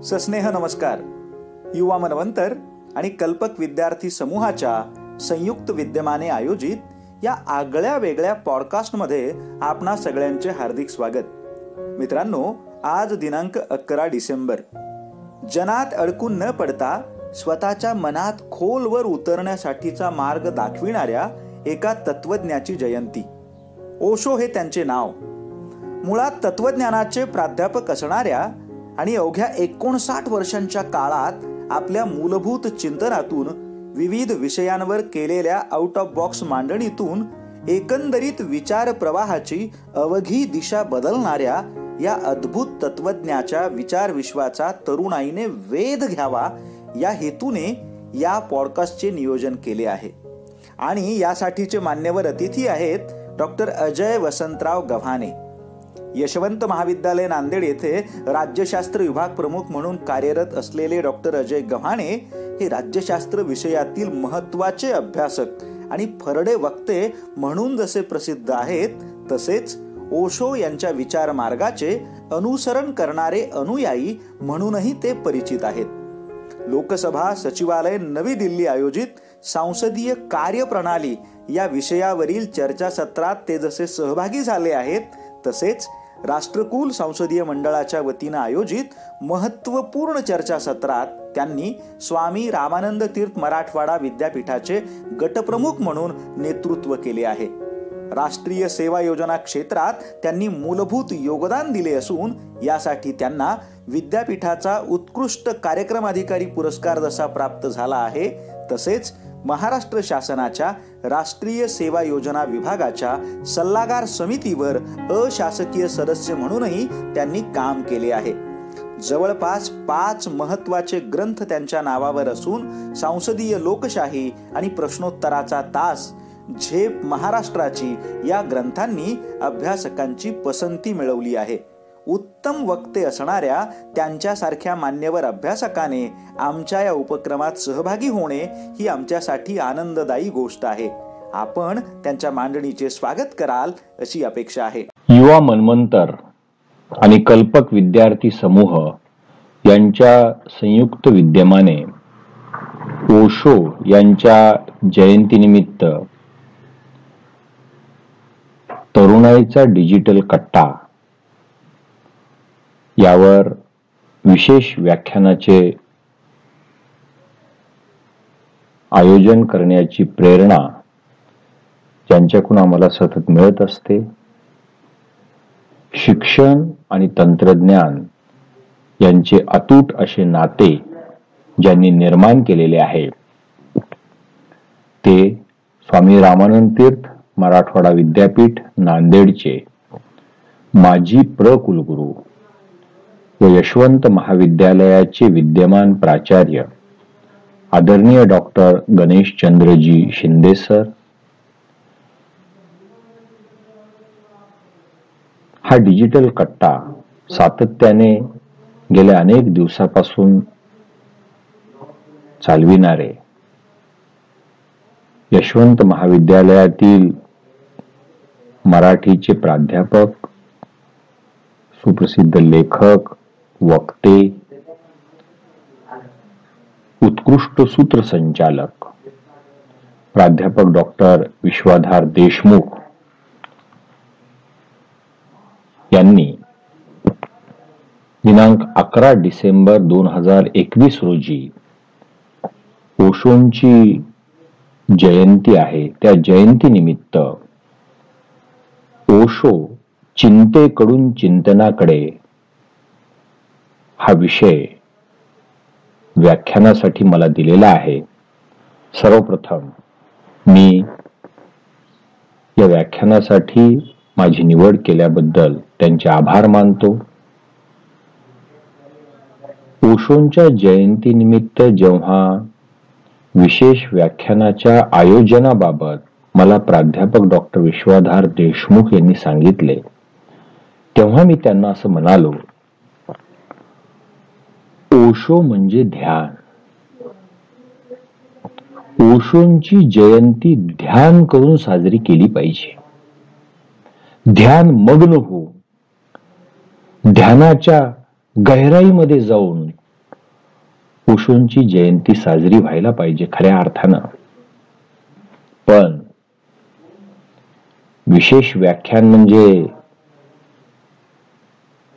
सस्नेह नमस्कार. युवा मनवंतर आणि कल्पक विद्यार्थी समूहाच्या संयुक्त विद्यमाने आयोजित या आगळ्या वेगळ्या पॉडकास्टमध्ये आपणा सगळ्यांचे हार्दिक स्वागत. मित्रांनो, आज दिनांक 11 डिसेंबर. जनात अडकून न पडता स्वतःच्या मनात खोलवर उतरण्यासाठीचा मार्ग दाखविणाऱ्या एका तत्वज्ञाची जयंती. ओशो हे त्यांचे नाव. मुळात तत्वज्ञानाचे प्राध्यापक असणाऱ्या आणि अवघ्या 59 वर्षांच्या काळात आपल्या मूलभूत चिंतनातून विविध विषयांवर केलेल्या आउट ऑफ बॉक्स मांडणीतून एकंदरीत विचार प्रवाहाची अवघी दिशा बदलणाऱ्या या अद्भुत तत्वज्ञाच्या विचार विश्वाचा तरुणाईने वेध घ्यावा या हेतूने या पॉडकास्टचे नियोजन केले आहे. आणि यासाठीचे मान्यवर अतिथी आहेत डॉक्टर अजय वसंतराव गव्हाणे. यशवंत महाविद्यालय नांदेड येथे राज्यशास्त्र विभाग प्रमुख म्हणून कार्यरत असलेले डॉक्टर अजय गव्हाणे हे राज्यशास्त्र विषयातील महत्त्वाचे अभ्यासक आणि फरडे वक्ते म्हणून जसे प्रसिद्ध आहेत, तसेच ओशो यांच्या विचार मार्गाचे अनुसरण करणारे अनुयायी म्हणूनही ते परिचित आहेत. लोकसभा सचिवालय नवी दिल्ली आयोजित संसदीय कार्यप्रणाली या विषयावरील चर्चासत्रात ते जसे सहभागी झाले आहेत, तसेच राष्ट्रकुल संसदीय मंडळाच्या वतीने आयोजित महत्त्वपूर्ण चर्चासत्रात त्यांनी स्वामी रामानंद तीर्थ मराठवाडा विद्यापीठाचे गटप्रमुख म्हणून नेतृत्व केले आहे. राष्ट्रीय सेवा योजना क्षेत्रात त्यांनी मूलभूत योगदान दिले असून यासाठी त्यांना विद्यापीठाचा उत्कृष्ट कार्यक्रम अधिकारी पुरस्कार जसा प्राप्त झाला आहे, तसेच महाराष्ट्र शासनाच्या राष्ट्रीय सेवा योजना विभागाच्या सल्लागार समितीवर अशासकीय सदस्य म्हणूनही त्यांनी काम केले आहे. जवळपास 5 महत्त्वाचे ग्रंथ त्यांच्या नावावर असून संसदीय लोकशाही आणि प्रश्नोत्तराचा तास, झेप महाराष्ट्राची या ग्रंथांनी अभ्यासकांची पसंती मिळवली आहे. उत्तम वक्ते असणाऱ्या त्यांच्यासारख्या मान्यवर अभ्यासकाने आमच्या या उपक्रमात सहभागी होणे ही आमच्यासाठी आनंददायी गोष्ट आहे. आपण त्यांच्या मांडणीचे स्वागत कराल अशी अपेक्षा आहे. युवा मनवंतर आणि कल्पक विद्यार्थी समूह यांच्या संयुक्त विद्यमाने ओशो यांच्या जयंतीनिमित्त तरुणाईचा डिजिटल कट्टा यावर विशेष व्याख्यानाचे आयोजन करण्याची प्रेरणा ज्यांच्याकडून आम्हाला सतत मिळत असते. शिक्षण आणि तंत्रज्ञान यांचे अतूट असे नाते ज्यांनी निर्माण केलेले आहे ते स्वामी रामानंद तीर्थ मराठवाडा विद्यापीठ नांदेडचे माजी कुलगुरू व यशवंत महाविद्यालयाचे विद्यमान प्राचार्य आदरणीय डॉक्टर गणेशचंद्रजी शिंदे सर. हा डिजिटल कट्टा सातत्याने गेल्या अनेक दिवसापासून चालविणारे यशवंत महाविद्यालयातील मराठीचे प्राध्यापक, सुप्रसिद्ध लेखक, वक्ते, उत्कृष्ट सूत्रसंचालक प्राध्यापक डॉक्टर विश्वाधार देशमुख यांनी दिनांक 11 डिसेंबर 2021 रोजी ओशोंची जयंती आहे, त्या जयंतीनिमित्त ओशो चिंतेकडून चिंतनाकडे हा विषय व्याख्यानासाठी मला दिलेला आहे. सर्वप्रथम मी या व्याख्यानासाठी माझी निवड केल्याबद्दल त्यांचे आभार मानतो. ओशोंच्या जयंतीनिमित्त जेव्हा विशेष व्याख्यानाच्या आयोजनाबाबत मला प्राध्यापक डॉक्टर विश्वाधार देशमुख यांनी सांगितले, तेव्हा मी त्यांना असं म्हणालो, ओशो म्हणजे ध्यान. ओशोंची जयंती ध्यान करून साजरी केली पाहिजे. ध्यान मग्न हो, ध्यानाच्या गहराईमध्ये जाऊन ओशोंची जयंती साजरी व्हायला पाहिजे खऱ्या अर्थानं, पण विशेष व्याख्यान म्हणजे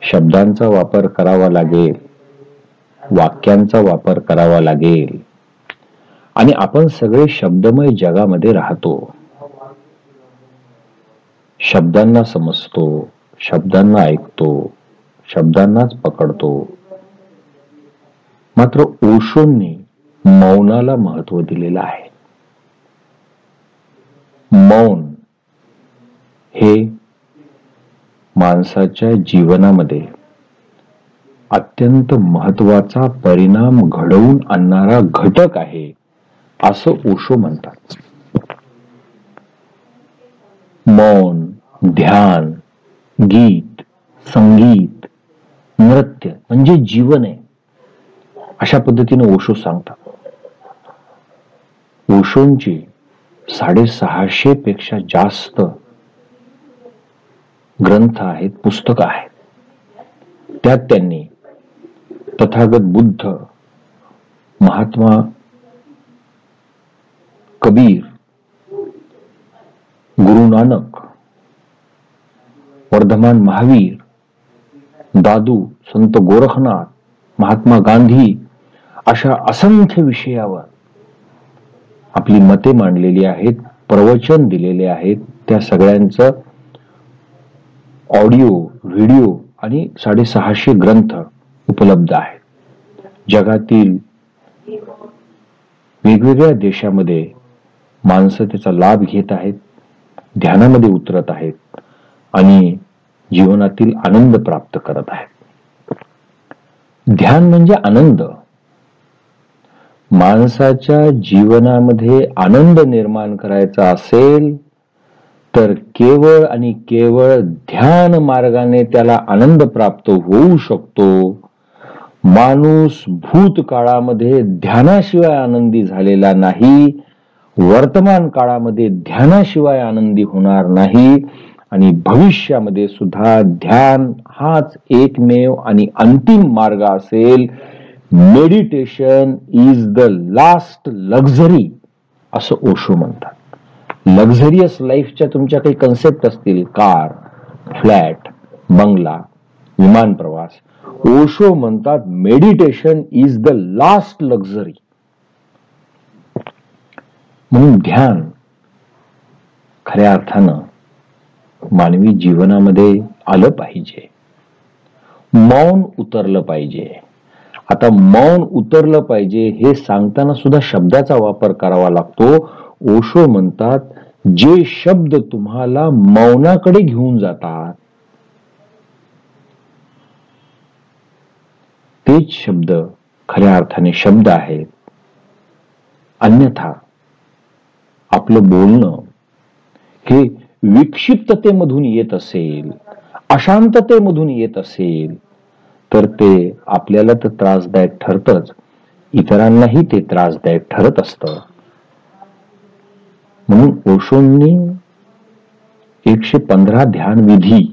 शब्दांचा वापर करावा लागेल, वाक्यांचा वापर करावा लागेल, आणि आपण सगळे शब्दमय जगामध्ये राहतो, शब्दांना समजतो, शब्दांना ऐकतो, शब्दांनाच पकडतो. मात्र ओशोंनी मौनाला महत्व दिलेलं आहे. मौन हे माणसाच्या जीवनामध्ये अत्यंत महत्वाचा परिणाम घडवून आणणारा घटक आहे असं ओशो म्हणतात. मौन, ध्यान, गीत, संगीत, नृत्य म्हणजे जीवन आहे, अशा पद्धतीने ओशो सांगतात. ओशोंची 650 पेक्षा जास्त ग्रंथ आहेत, पुस्तकं आहेत. त्यात त्यांनी तथागत बुद्ध, महात्मा कबीर, गुरु नानक, वर्धमान महावीर, दादू, संत गोरखनाथ, महात्मा गांधी अशा असंख्य विषयावर आपली मते मांडलेली आहेत, प्रवचन दिलेले आहेत. त्या सगळ्यांचं ऑडिओ, व्हिडिओ आणि 650 ग्रंथ उपलब्ध आहेत. जगातील वेगवेगळ्या देशामध्ये माणसं त्याचा लाभ घेत आहेत, ध्यानामध्ये उतरत आहेत आणि जीवनातील आनंद प्राप्त करत आहेत. ध्यान म्हणजे आनंद. माणसाच्या जीवनामध्ये आनंद निर्माण करायचा असेल तर केवळ आणि केवळ ध्यान मार्गाने त्याला आनंद प्राप्त होऊ शकतो. माणूस भूतकाळामध्ये ध्यानाशिवाय आनंदी झालेला नाही, वर्तमान काळामध्ये ध्यानाशिवाय आनंदी होणार नाही, आणि भविष्यामध्ये सुद्धा ध्यान हाच एकमेव आणि अंतिम मार्ग असेल. Meditation is the last luxury असं ओशो म्हणतात. लक्झरियस लाईफच्या तुमच्या काही कन्सेप्ट असतील, कार, फ्लॅट, बंगला, विमान प्रवास, ओशो म्हणतात meditation is the last luxury. म्हणून ध्यान खऱ्या अर्थानं मानवी जीवनामध्ये आलं पाहिजे. मौन उतरलं पाहिजे. आता मौन उतरलं पाहिजे हे सांगताना सुद्धा शब्दाचा वापर करावा लागतो. ओशो म्हणतात जे शब्द तुम्हाला मौनाकडे घेऊन जातात तेच शब्द खऱ्या अर्थाने शब्द आहेत. अन्यथा आपलं बोलणं हे विक्षिप्ततेमधून येत असेल, अशांततेमधून येत असेल तर ते आपल्याला तर त्रासदायक ठरतच, इतरांनाही ते त्रासदायक ठरत असतं. म्हणून ओशोंनी 115 ध्यान विधी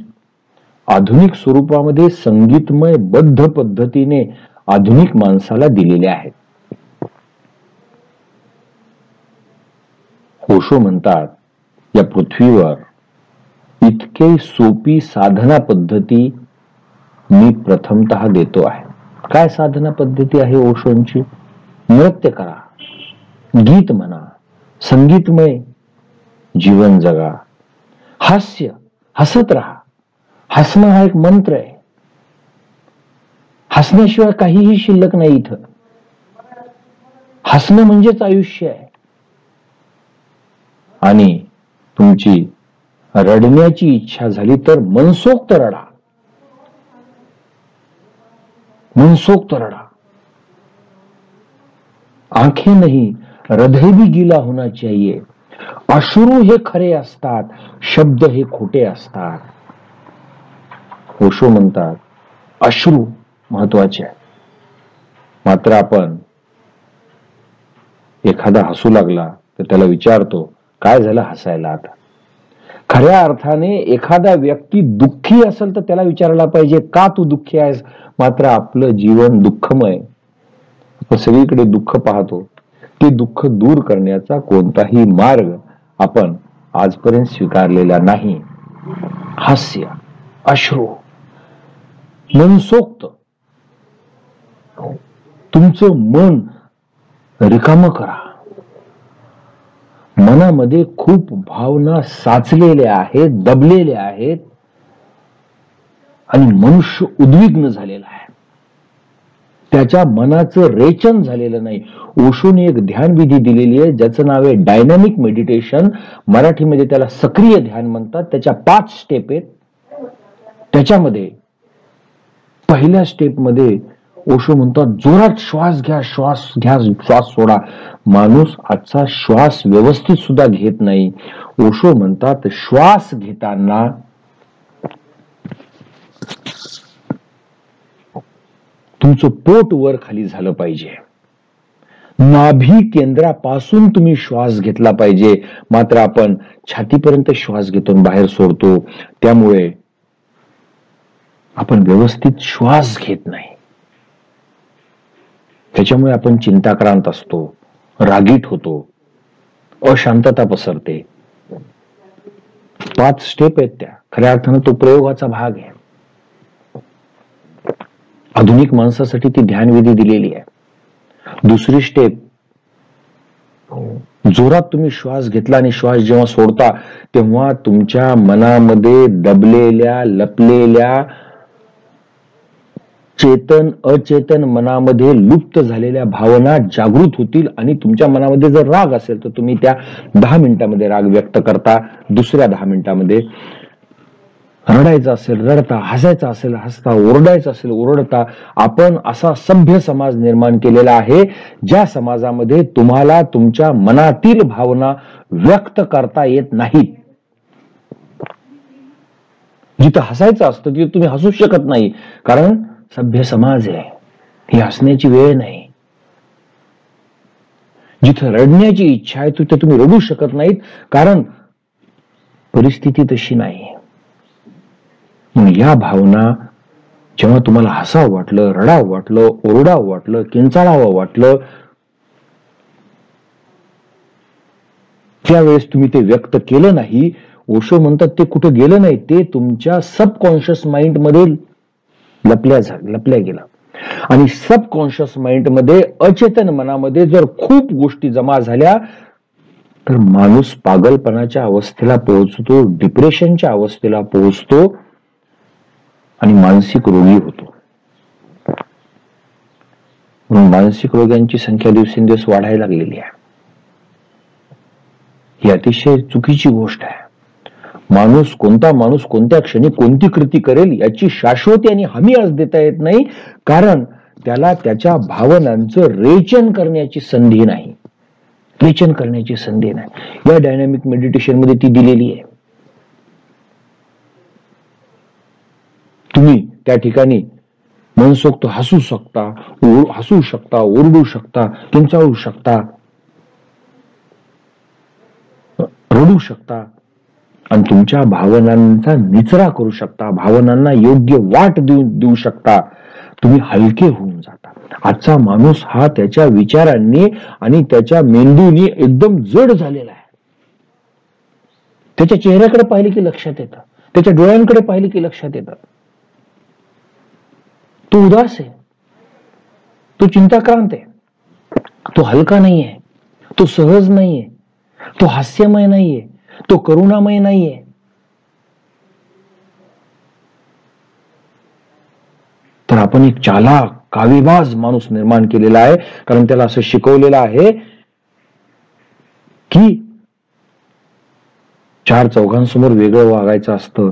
आधुनिक स्वरूपामध्ये संगीतमय बद्ध पद्धतीने आधुनिक माणसाला दिलेले आहेत. ओशो म्हणतात या पृथ्वीवर इतके सोपी साधना पद्धती मी प्रथमतः देतो आहे. काय साधना पद्धती आहे ओशोंची? नृत्य करा, गीत म्हणा, संगीतमय जीवन जगा, हास्य, हसत राहा. हसणं हा एक मंत्र आहे. हसण्याशिवाय काहीही शिल्लक नाही इथं. हसणं म्हणजेच आयुष्य आहे. आणि तुमची रडण्याची इच्छा झाली तर मनसोक्त रडा, मनसोक्त रडा. आंखें नहीं हृदय भी गीला होना चाहिए. अश्रू हे खरे असतात, शब्द हे खोटे असतात. ओशो म्हणतात अश्रू महत्वाचे आहे. मात्र आपण एखादा हसू लागला तर त्याला विचारतो काय झालं हसायला आता. खऱ्या अर्थाने एखादा व्यक्ती दुःखी असेल तर त्याला विचारायला पाहिजे का तू दुःखी आहेस. मात्र आपलं जीवन दुःखमय, आपण सगळीकडे दुःख पाहतो, ते दुःख दूर करण्याचा कोणताही मार्ग आपण आजपर्यंत स्वीकारलेला नाही. हास्य, अश्रू, मनसोक्त तुमचं मन रिकामं करा. मनामध्ये खूप भावना साचलेल्या आहेत, दबलेल्या आहेत आणि मनुष्य उद्विग्न झालेला आहे. त्याच्या मनाचं रेचन झालेलं नाही. ओशोने एक ध्यान विधी दिलेली आहे ज्याचं नाव आहे डायनॅमिक मेडिटेशन. मराठीमध्ये त्याला सक्रिय ध्यान म्हणतात. त्याच्या 5 स्टेप आहेत. त्याच्यामध्ये पहिल्या स्टेपमध्ये ओशो म्हणतात जोरात श्वास घ्या, श्वास घ्या, श्वास सोडा. माणूस आजचा श्वास व्यवस्थित सुद्धा घेत नाही. ओशो म्हणतात श्वास घेताना तुमचं पोट वर खाली झालं पाहिजे. नाभी केंद्रापासून तुम्ही श्वास घेतला पाहिजे. मात्र आपण छातीपर्यंत श्वास घेतो बाहेर सोडतो. त्यामुळे आपण व्यवस्थित श्वास घेत नाही. त्याच्यामुळे आपण चिंताक्रांत असतो, रागीट होतो, अशांतता पसरते. 5 स्टेप आहेत त्या. खऱ्या अर्थानं तो प्रयोगाचा भाग आहे. आधुनिक माणसासाठी ती ध्यानविधी दिलेली आहे. दुसरी स्टेप, जोरात तुम्ही श्वास घेतला आणि श्वास जेव्हा सोडता तेव्हा तुमच्या मनामध्ये दबलेल्या, लपलेल्या, चेतन अचेतन मनामध्ये लुप्त झालेल्या भावना जागृत होतील आणि तुमच्या मनामध्ये जर राग असेल तर तुम्ही त्या 10 मिनिटांमध्ये राग व्यक्त करता. दुसऱ्या 10 मिनिटांमध्ये रडायचं असेल रडता, हसायचं असेल हसता, ओरडायचं असेल ओरडता. आपण असा सभ्य समाज निर्माण केलेला आहे ज्या समाजामध्ये तुम्हाला तुमच्या मनातील भावना व्यक्त करता येत नाहीत. जिथं हसायचं असतं तिथे तुम्ही हसू शकत नाही, कारण सभ्य समाज आहे, ही हसण्याची वेळ नाही. जिथं रडण्याची इच्छा आहे तिथे तुम्ही रडू शकत नाहीत, कारण परिस्थिती तशी नाही. या भावना जेव्हा तुम्हाला हसावं वाटलं, रडावं वाटलं, ओरडावं वाटलं, किंचाळावं वाटलं, त्यावेळेस तुम्ही ते व्यक्त केलं नाही. ओशो म्हणतात ते कुठं गेलं नाही, ते तुमच्या सबकॉन्शियस माइंड मध्ये लपल्या गेला. आणि सबकॉन्शियस माइंड मध्ये, अचेतन मनामध्ये जर खूप गोष्टी जमा झाल्या तर माणूस पागलपणाच्या अवस्थेला पोहोचतो, डिप्रेशनच्या अवस्थेला पोहोचतो आणि मानसिक रोगी होतो. म्हणून मानसिक रोग्यांची संख्या दिवसेंदिवस वाढायला लागलेली आहे. ही अतिशय चुकीची गोष्ट आहे. कोणता माणूस कोणत्या क्षणी कोणती कृती करेल याची शाश्वती आणि हमी आज देता येत नाही, कारण त्याला त्याच्या भावनांचं रेचन करण्याची संधी नाही. या डायनॅमिक मेडिटेशन मध्ये ती दिलेली आहे. तुम्ही त्या ठिकाणी मनसोक्त हसू शकता, ओरडू शकता, किंचाळू शकता, रडू शकता आणि तुमच्या भावनांचा निचरा करू शकता, भावनांना योग्य वाट देऊ शकता. तुम्ही हलके होऊन जाता. आजचा माणूस हा त्याच्या विचारांनी आणि त्याच्या मेंदूनी एकदम जड झालेला आहे. त्याच्या चेहऱ्याकडे पाहिले की लक्षात येतं, त्याच्या डोळ्यांकडे पाहिले की लक्षात येतं तो उदास आहे, तो चिंताक्रांत आहे, तो हलका नाहीये, तो सहज नाहीये, तो हास्यमय नाहीये, तो करुणामय नाहीये. तर आपण एक चालाक, कावेबाज माणूस निर्माण केलेला आहे, कारण त्याला असं शिकवलेलं आहे की 4 चौघांसमोर वेगळं वागायचं असतं,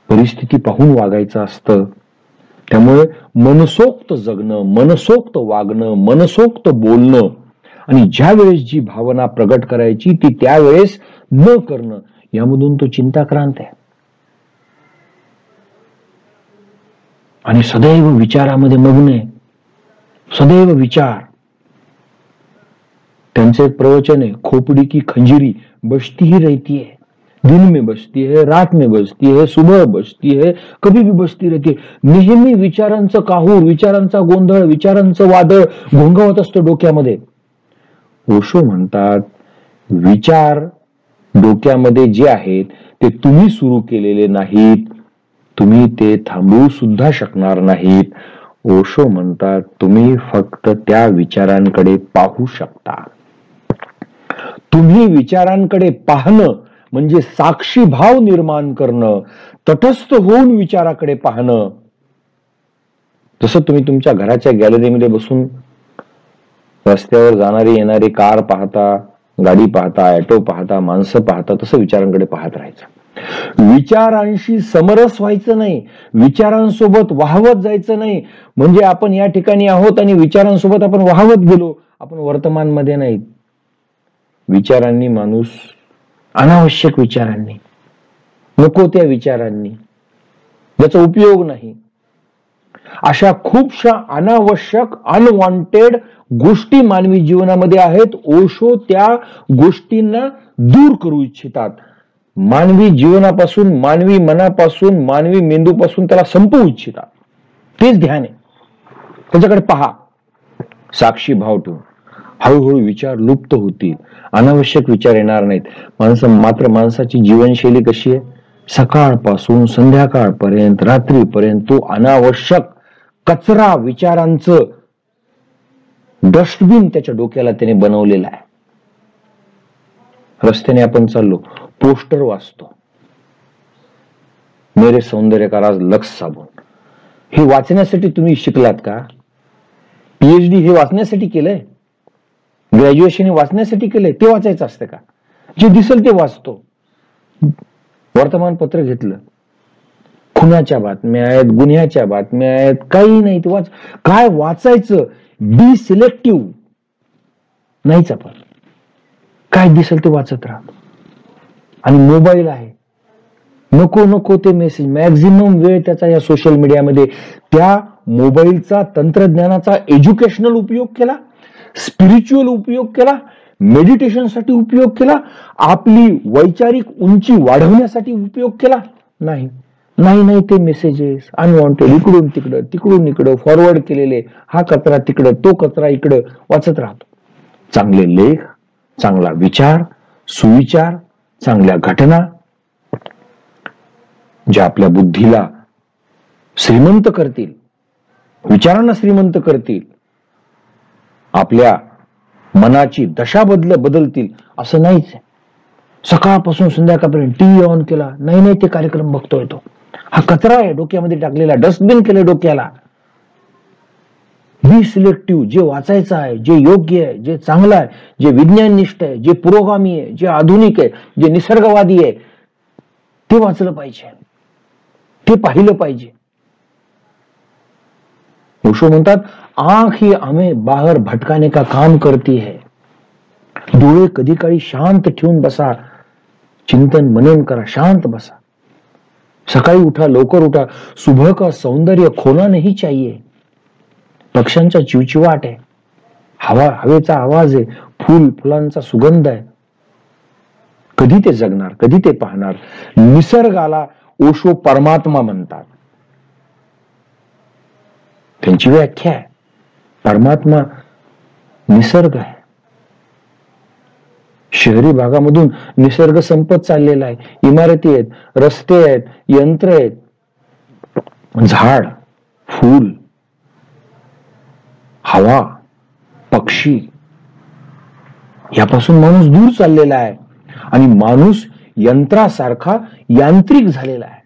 परिस्थिती पाहून वागायचं असतं. त्यामुळे मनसोक्त जगणं, मनसोक्त वागणं, मनसोक्त बोलणं आणि ज्या वेळेस जी भावना प्रगट करायची ती त्यावेळेस न करणं, यामधून तो चिंताक्रांत आहे. आणि सदैव विचारामध्ये मग्न आहे, सदैव विचार. त्यांचे एक प्रवचन आहे, खोपडी की खंजिरी बजती ही रहती है, दिन में बसती है, रात में बसती है, सुबह बसती है, कभी भी बसती रहते. नेहमी विचारांचं काहूर, विचारांचा गोंधळ, विचारांचं वादळ घोंगावत असतं डोक्यामध्ये. ओशो म्हणतात विचार डोक्यामध्ये जे आहेत ते तुम्ही सुरू केलेले नाहीत, तुम्ही ते थांबवू सुद्धा शकणार नाहीत. ओशो म्हणतात तुम्ही फक्त त्या विचारांकडे पाहू शकता. तुम्ही विचारांकडे पाहणं म्हणजे साक्षी भाव निर्माण करणं, तटस्थ होऊन विचाराकडे पाहणं. जसं तुम्ही तुमच्या घराच्या गॅलरीमध्ये बसून रस्त्यावर जाणारी येणारी कार पाहता, गाडी पाहता, ऑटो पाहता, माणसं पाहता, तसं विचारांकडे पाहत राहायचं. विचारांशी समरस व्हायचं नाही, विचारांसोबत वाहवत जायचं नाही. म्हणजे आपण या ठिकाणी आहोत आणि विचारांसोबत आपण वाहवत गेलो, आपण वर्तमान मध्ये नाही. विचारांनी माणूस, अनावश्यक विचारांनी, नको त्या विचारांनी, ज्याचा उपयोग नाही, अशा खूपशा अनावश्यक अनवॉन्टेड गोष्टी मानवी जीवनामध्ये आहेत. ओशो त्या गोष्टींना दूर करू इच्छितात. मानवी जीवनापासून, मानवी मनापासून, मानवी मेंदूपासून त्याला संपवू इच्छितात. तेच ध्यान आहे. त्याच्याकडे पहा, साक्षी भाव ठेवून. हळूहळू विचार लुप्त होतील, अनावश्यक विचार येणार नाहीत. मात्र माणसाची जीवनशैली कशी आहे? सकाळपासून संध्याकाळपर्यंत, रात्रीपर्यंत तो अनावश्यक कचरा विचारांचं डस्टबिन त्याच्या डोक्याला त्याने बनवलेलं आहे. रस्त्याने आपण चाललो, पोस्टर वाचतो, मेरे सौंदर्य का राज लक्स साबुन. हे वाचण्यासाठी तुम्ही शिकलात का? पीएचडी हे वाचण्यासाठी केलंय? ग्रॅज्युएशन हे वाचण्यासाठी केलंय? ते वाचायचं असतं का? जे दिसेल ते वाचतो. वर्तमानपत्र घेतलं, खुनाच्या बातम्या आहेत, गुन्ह्याच्या बातम्या आहेत, काही नाही ते वाच. काय वाचायचं? बी सिलेक्टिव्ह नाहीच. आपण काय दिसेल ते वाचत राहतो. आणि मोबाईल आहे, नको नको ते मेसेज, मॅक्झिमम वेळ त्याचा या सोशल मीडियामध्ये. त्या मोबाईलचा, तंत्रज्ञानाचा एज्युकेशनल उपयोग केला, स्पिरिच्युअल उपयोग केला, मेडिटेशनसाठी उपयोग केला, आपली वैचारिक उंची वाढवण्यासाठी उपयोग केला? नाही नाही नाही. ते मेसेजेस अनवॉन्टेड, इकडून तिकडं, तिकडून इकडं फॉरवर्ड केलेले, हा कचरा तिकडं, तो कचरा इकडं वाचत राहतो. चांगले लेख, चांगला विचार, सुविचार, चांगल्या घटना ज्या आपल्या बुद्धीला श्रीमंत करतील, विचारांना श्रीमंत करतील, आपल्या मनाची दशा बदलतील, असं नाहीच. सकाळपासून संध्याकाळपर्यंत टीव्ही ऑन केला, नाही नाही ते कार्यक्रम बघतोय तो. हा कचरा आहे डोक्यामध्ये टाकलेला, डस्टबिन केलं डोक्याला. बी सिलेक्टिव्ह. जे वाचायचं आहे, जे योग्य आहे, जे चांगलं आहे, जे विज्ञाननिष्ठ आहे, जे पुरोगामी आहे, जे आधुनिक आहे, जे निसर्गवादी आहे, ते वाचलं पाहिजे, ते पाहिलं पाहिजे. ओशो म्हणतात आंख ही हमें बाहर भटकाने का काम करती है. डोळे कधी काळी शांत ठेवून बसा, चिंतन मनन करा, शांत बसा. सकाळी उठा, लवकर उठा. सुबह का सौंदर्य खोना नहीं चाहिए. पक्ष्यांचा चिवचिवाट आहे, हवेचा आवाज आहे, फुलांचा सुगंध आहे. कधी ते जगणार, कधी ते पाहणार? निसर्गाला ओशो परमात्मा म्हणतात. त्यांची व्याख्या आहे, परमात्मा निसर्ग आहे. शहरी भागामधून निसर्ग संपत चाललेला आहे. इमारती आहेत, रस्ते आहेत, यंत्र आहेत, झाड, फूल, हवा, पक्षी, यापासून माणूस दूर चाललेला आहे. आणि माणूस यंत्रासारखा यांत्रिक झालेला आहे.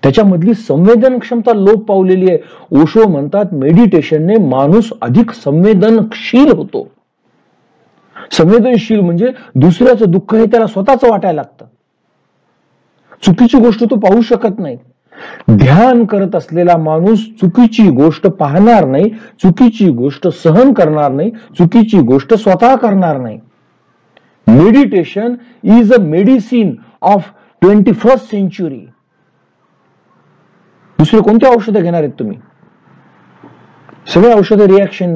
त्याच्यामधली संवेदन क्षमता लोप पावलेली आहे. ओशो म्हणतात मेडिटेशनने माणूस अधिक संवेदनशील होतो. संवेदनशील म्हणजे दुसऱ्याचं दुःख हे त्याला स्वतःच वाटायला लागतं. चुकीची गोष्ट तो पाहू शकत नाही. ध्यान करत असलेला माणूस चुकीची गोष्ट पाहणार नाही, चुकीची गोष्ट सहन करणार नाही, चुकीची गोष्ट स्वतः करणार नाही. Meditation is a medicine of 21st century. दुसरे कोणते औषधं घेणार आहेत तुम्ही? सगळे औषधं रिॲक्शन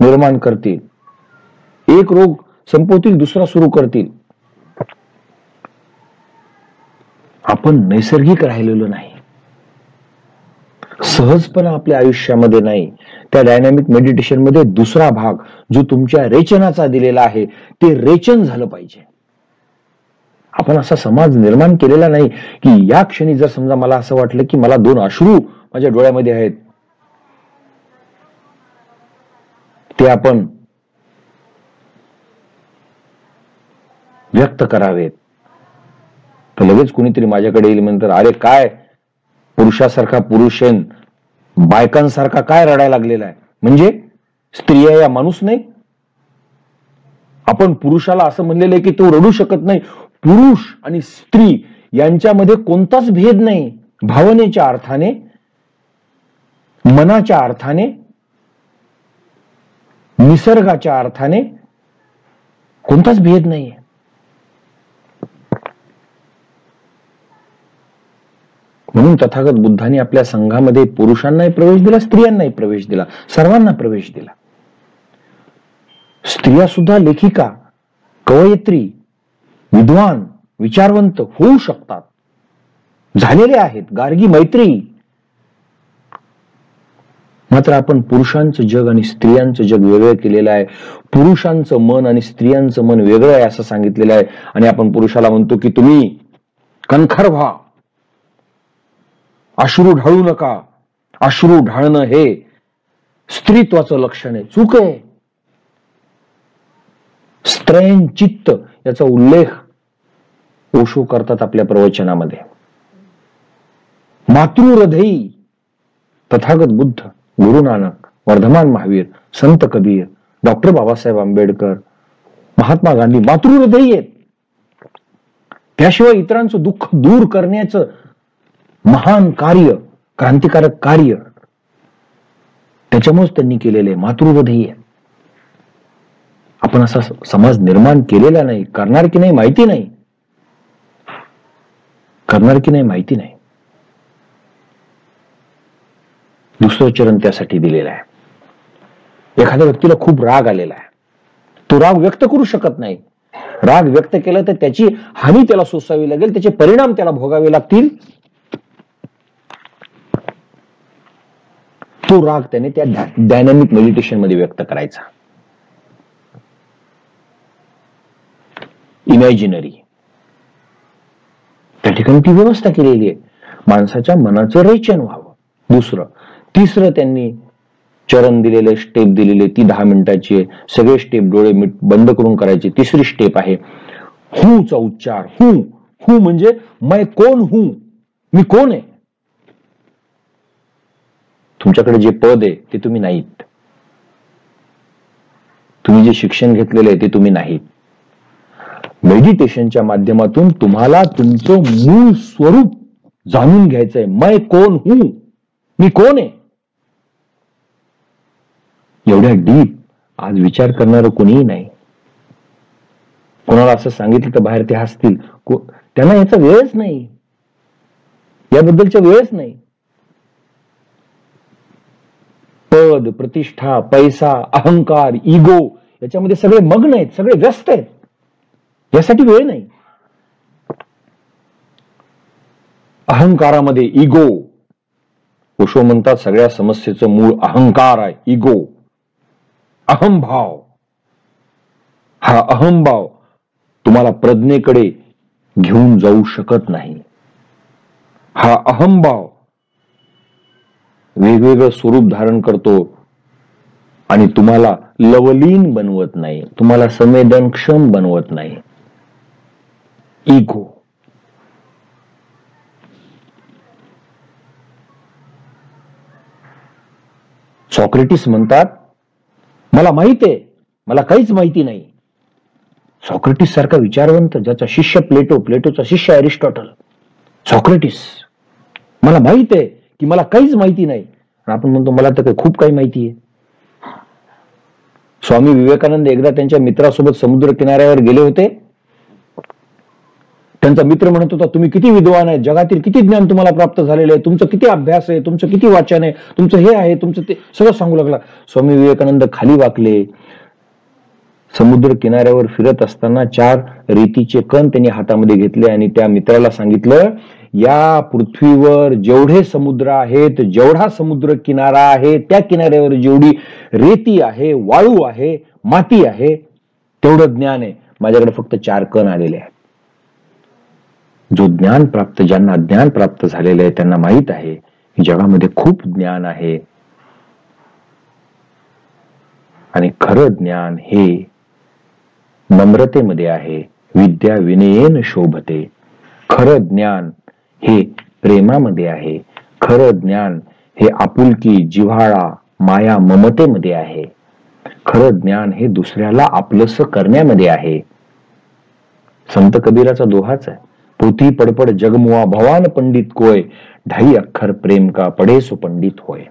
निर्माण करतील, एक रोग संपवतील, दुसरा सुरू करतील. आपण नैसर्गिक राहिलेलो नाही, सहजपणा आपल्या आयुष्यामध्ये नाही. त्या डायनॅमिक मेडिटेशन मध्ये दुसरा भाग जो तुमच्या रेचनाचा दिलेला आहे ते रेचन झालं पाहिजे. आपण असा समाज निर्माण केलेला नाही की या क्षणी जर समजा मला असं वाटलं की मला 2 अश्रू माझ्या डोळ्यामध्ये आहेत, ते आपण व्यक्त करावेत, तर लगेच कुणीतरी माझ्याकडे येईल म्हणतात, अरे काय पुरुषासारखा पुरुष आहे, बायकांसारखा काय रडायला लागलेला आहे. म्हणजे स्त्रिया या माणूस नाही. आपण पुरुषाला असं म्हणलेलं आहे की तो रडू शकत नाही. पुरुष आणि स्त्री यांच्यामध्ये कोणताच भेद नाही. भावनेच्या अर्थाने, मनाच्या अर्थाने, निसर्गाच्या अर्थाने कोणताच भेद नाही. म्हणून तथागत बुद्धांनी आपल्या संघामध्ये पुरुषांनाही प्रवेश दिला, स्त्रियांनाही प्रवेश दिला, सर्वांना प्रवेश दिला. स्त्रिया सुद्धा लेखिका, कवयित्री, विद्वान, विचारवंत होऊ शकतात, झालेले आहेत. गार्गी मैत्री. मात्र आपण पुरुषांचं जग आणि स्त्रियांचं जग वेगळं केलेलं आहे. पुरुषांचं मन आणि स्त्रियांचं मन वेगळं आहे असं सांगितलेलं आहे. आणि आपण पुरुषाला म्हणतो की तुम्ही कणखर व्हा, अश्रू ढाळू नका. अश्रू ढाळणं हे स्त्रीत्वाचं लक्षण आहे. चूक आहे. स्त्रैण चित्त याचा उल्लेख ओशो करतात आपल्या प्रवचनामध्ये. मातृहृदयी तथागत बुद्ध, गुरु नानक, वर्धमान महावीर, संत कबीर, डॉक्टर बाबासाहेब आंबेडकर, महात्मा गांधी मातृहृदयी आहेत. त्याशिवाय इतरांचं दुःख दूर करण्याचं महान कार्य, क्रांतिकारक कार्य त्याच्यामुळेच त्यांनी केलेले मातृहृदयी आहे. आपण असा समाज निर्माण केलेला नाही. करणार की नाही माहिती नाही. करणार की नाही माहिती नाही. दुसरं चरण त्यासाठी दिलेलं आहे. एखाद्या व्यक्तीला खूप राग आलेला आहे, तो राग व्यक्त करू शकत नाही. राग व्यक्त केला तर त्याची हानी त्याला सोसावी लागेल, त्याचे परिणाम त्याला भोगावे लागतील. तो राग त्याने त्या डायनॅमिक मेडिटेशन मध्ये व्यक्त करायचा. इमॅजिनरी त्या ठिकाणी ती व्यवस्था केलेली आहे. माणसाच्या मनाचं रेचन व्हावं. दुसरं. तिसरं त्यांनी चरण दिलेले, स्टेप दिलेले, ती 10 मिनिटाची आहे. सगळे स्टेप डोळे बंद करून करायचे. तिसरी स्टेप आहे हूचा उच्चार. हू. हू म्हणजे मैं कोण हूं, मी कोण आहे. तुमच्याकडे जे पद आहे ते तुम्ही नाहीत. तुम्ही जे शिक्षण घेतलेलं आहे ते तुम्ही नाहीत. मेडिटेशनच्या माध्यमातून तुम्हाला तुमचं मूळ स्वरूप जाणून घ्यायचंय. मैं कोण हूं, मी कोण आहे. एवढ्या डीप आज विचार करणारं कोणीही नाही. कोणाला असं सांगितलं तर बाहेर ते हसतील. त्यांना याचा वेळच नाही, याबद्दलचा वेळच नाही. पद, प्रतिष्ठा, पैसा, अहंकार, इगो याच्यामध्ये सगळे मग्न आहेत, सगळे व्यस्त आहेत. यासाठी वेळ नाही. अहंकारामध्ये इगो. ओशो म्हणतात सगळ्या समस्येचं मूळ अहंकार आहे, इगो, अहंभाव. हा अहंभाव तुम्हाला प्रज्ञेकडे घेऊन जाऊ शकत नाही. हा अहंभाव वेगवेगळं स्वरूप धारण करतो आणि तुम्हाला लवलीन बनवत नाही, तुम्हाला संवेदनक्षम बनवत नाही. इगो. सॉक्रेटिस म्हणतात मला माहित आहे, मला काहीच माहिती नाही. सॉक्रेटिस सारखा विचारवंत, ज्याचा शिष्य प्लेटो, प्लेटोचा शिष्य अरिस्टॉटल. सॉक्रेटिस मला माहित आहे की मला काहीच माहिती नाही. आपण म्हणतो मला तर खूप काही माहिती आहे. स्वामी विवेकानंद एकदा त्यांच्या मित्रासोबत समुद्र किनाऱ्यावर गेले होते. त्यांचा मित्र म्हणत होता तुम्ही किती विद्वान आहे, जगातील किती ज्ञान तुम्हाला प्राप्त झालेलं आहे, तुमचं किती अभ्यास आहे, तुमचं किती वाचन आहे, तुमचं हे आहे, तुमचं ते सगळं सांगू लागला. स्वामी विवेकानंद खाली वाकले, समुद्र किनाऱ्यावर फिरत असताना 4 रेतीचे कण त्यांनी हातामध्ये घेतले आणि त्या मित्राला सांगितलं, या पृथ्वीवर जेवढे समुद्र आहेत, जेवढा समुद्र किनारा आहे, त्या किनाऱ्यावर जेवढी रेती आहे, वाळू आहे, माती आहे, तेवढं ज्ञान आहे. माझ्याकडे फक्त 4 कण आलेले आहेत. ज्यांना ज्ञान प्राप्त झालेलं आहे त्यांना माहित आहे की जगामध्ये खूप ज्ञान आहे आणि खरं ज्ञान हे नम्रतेमध्ये आहे. विद्या विनयेन शोभते. खरं ज्ञान हे प्रेमामध्ये आहे. खरं ज्ञान हे आपुलकी, जिव्हाळा, माया, ममतेमध्ये आहे. खरं ज्ञान हे दुसऱ्याला आपलंसं करण्यामध्ये आहे. संत कबीराचा दोहाच आहे, पोथी पडपड जगमुआ भवान पंडित कोय, 2.5 अक्षर प्रेम का पडे सो पंडित होय.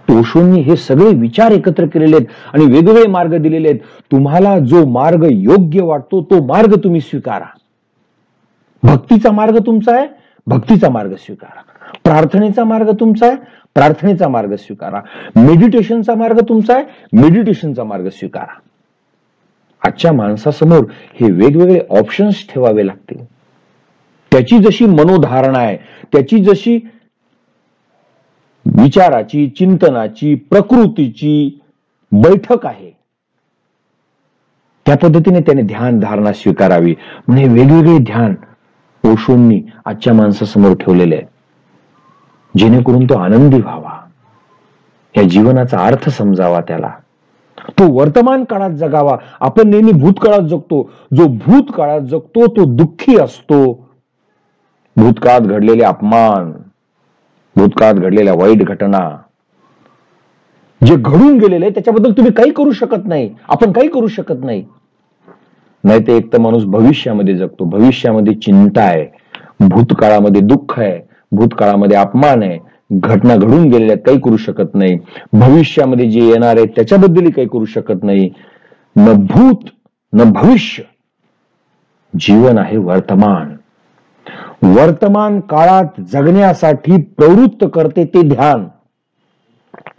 ओशोंनी हे सगळे विचार एकत्र केलेले आहेत आणि वेगवेगळे मार्ग दिलेले आहेत. तुम्हाला जो मार्ग योग्य वाटतो तो मार्ग तुम्ही स्वीकारा. भक्तीचा मार्ग तुमचा आहे, भक्तीचा मार्ग स्वीकारा. प्रार्थनेचा मार्ग तुमचा आहे, प्रार्थनेचा मार्ग स्वीकारा. मेडिटेशनचा मार्ग तुमचा आहे, मेडिटेशनचा मार्ग स्वीकारा. आजच्या माणसासमोर हे वेगवेगळे ऑप्शन्स ठेवावे लागतील. त्याची जशी मनोधारणा आहे, त्याची जशी विचाराची, चिंतनाची, प्रकृतीची बैठक आहे, त्या पद्धतीने त्याने ध्यान धारणा स्वीकारावी. म्हणजे वेगवेगळे ध्यान ओशोंनी आजच्या माणसासमोर ठेवलेले आहे, जेणेकरून तो आनंदी व्हावा, या जीवनाचा अर्थ समजावा त्याला. तो वर्तमान काळात जगावा. आपण नेहमी भूतकाळात जगतो. जो भूतकाळात जगतो तो दुःखी असतो. भूतकाळात घडलेले अपमान, भूतकाळात घडलेल्या वाईट घटना, जे घडून गेलेले त्याच्याबद्दल तुम्ही काही करू शकत नाही, आपण काही करू शकत नाही. नाही ते एक तर माणूस भविष्यामध्ये जगतो. भविष्यामध्ये चिंता आहे, भूतकाळामध्ये दुःख आहे, भूतकाळामध्ये अपमान आहे, घटना घडून गेलेल्या काही करू शकत नाही. भविष्यामध्ये जे येणार आहे त्याच्याबद्दलही काही करू शकत नाही. न भूत न भविष्य. जीवन आहे वर्तमान. वर्तमान काळात जगण्यासाठी प्रवृत्त करते ते ध्यान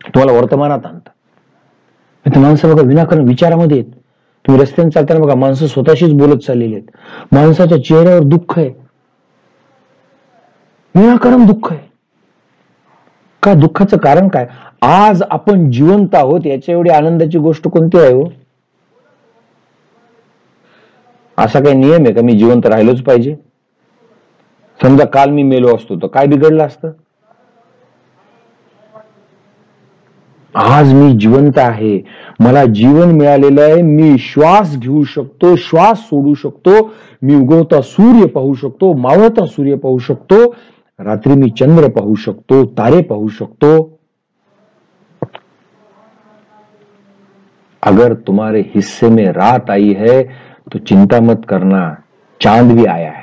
तुम्हाला वर्तमानात आणतं. माणसं बघा विनाकारण विचारामध्ये आहेत. तुम्ही रस्त्याने चालताना बघा माणसं स्वतःशीच बोलत चाललेली आहेत. माणसाच्या चेहऱ्यावर दुःख आहे, विनाकारण दुःख आहे. का? दुःखाचं कारण काय? आज आपण जिवंत आहोत याच्या एवढी आनंदाची गोष्ट कोणती आहे हो? असा काही नियम आहे का मी जिवंत राहिलोच पाहिजे? समजा काल मी मेलो असतो तर काय बिघडलं असतं? आज मी जिवंत आहे, मला जीवन मिळालेलं आहे. मी श्वास घेऊ शकतो, श्वास सोडू शकतो, मी उगवता सूर्य पाहू शकतो, मावळता सूर्य पाहू शकतो, रात्री मी चंद्र पाहू शकतो, तारे पाहू शकतो. अगर तुम्हारे हिस्से में रात आई है तो चिंता मत करना, चांद भी आया है.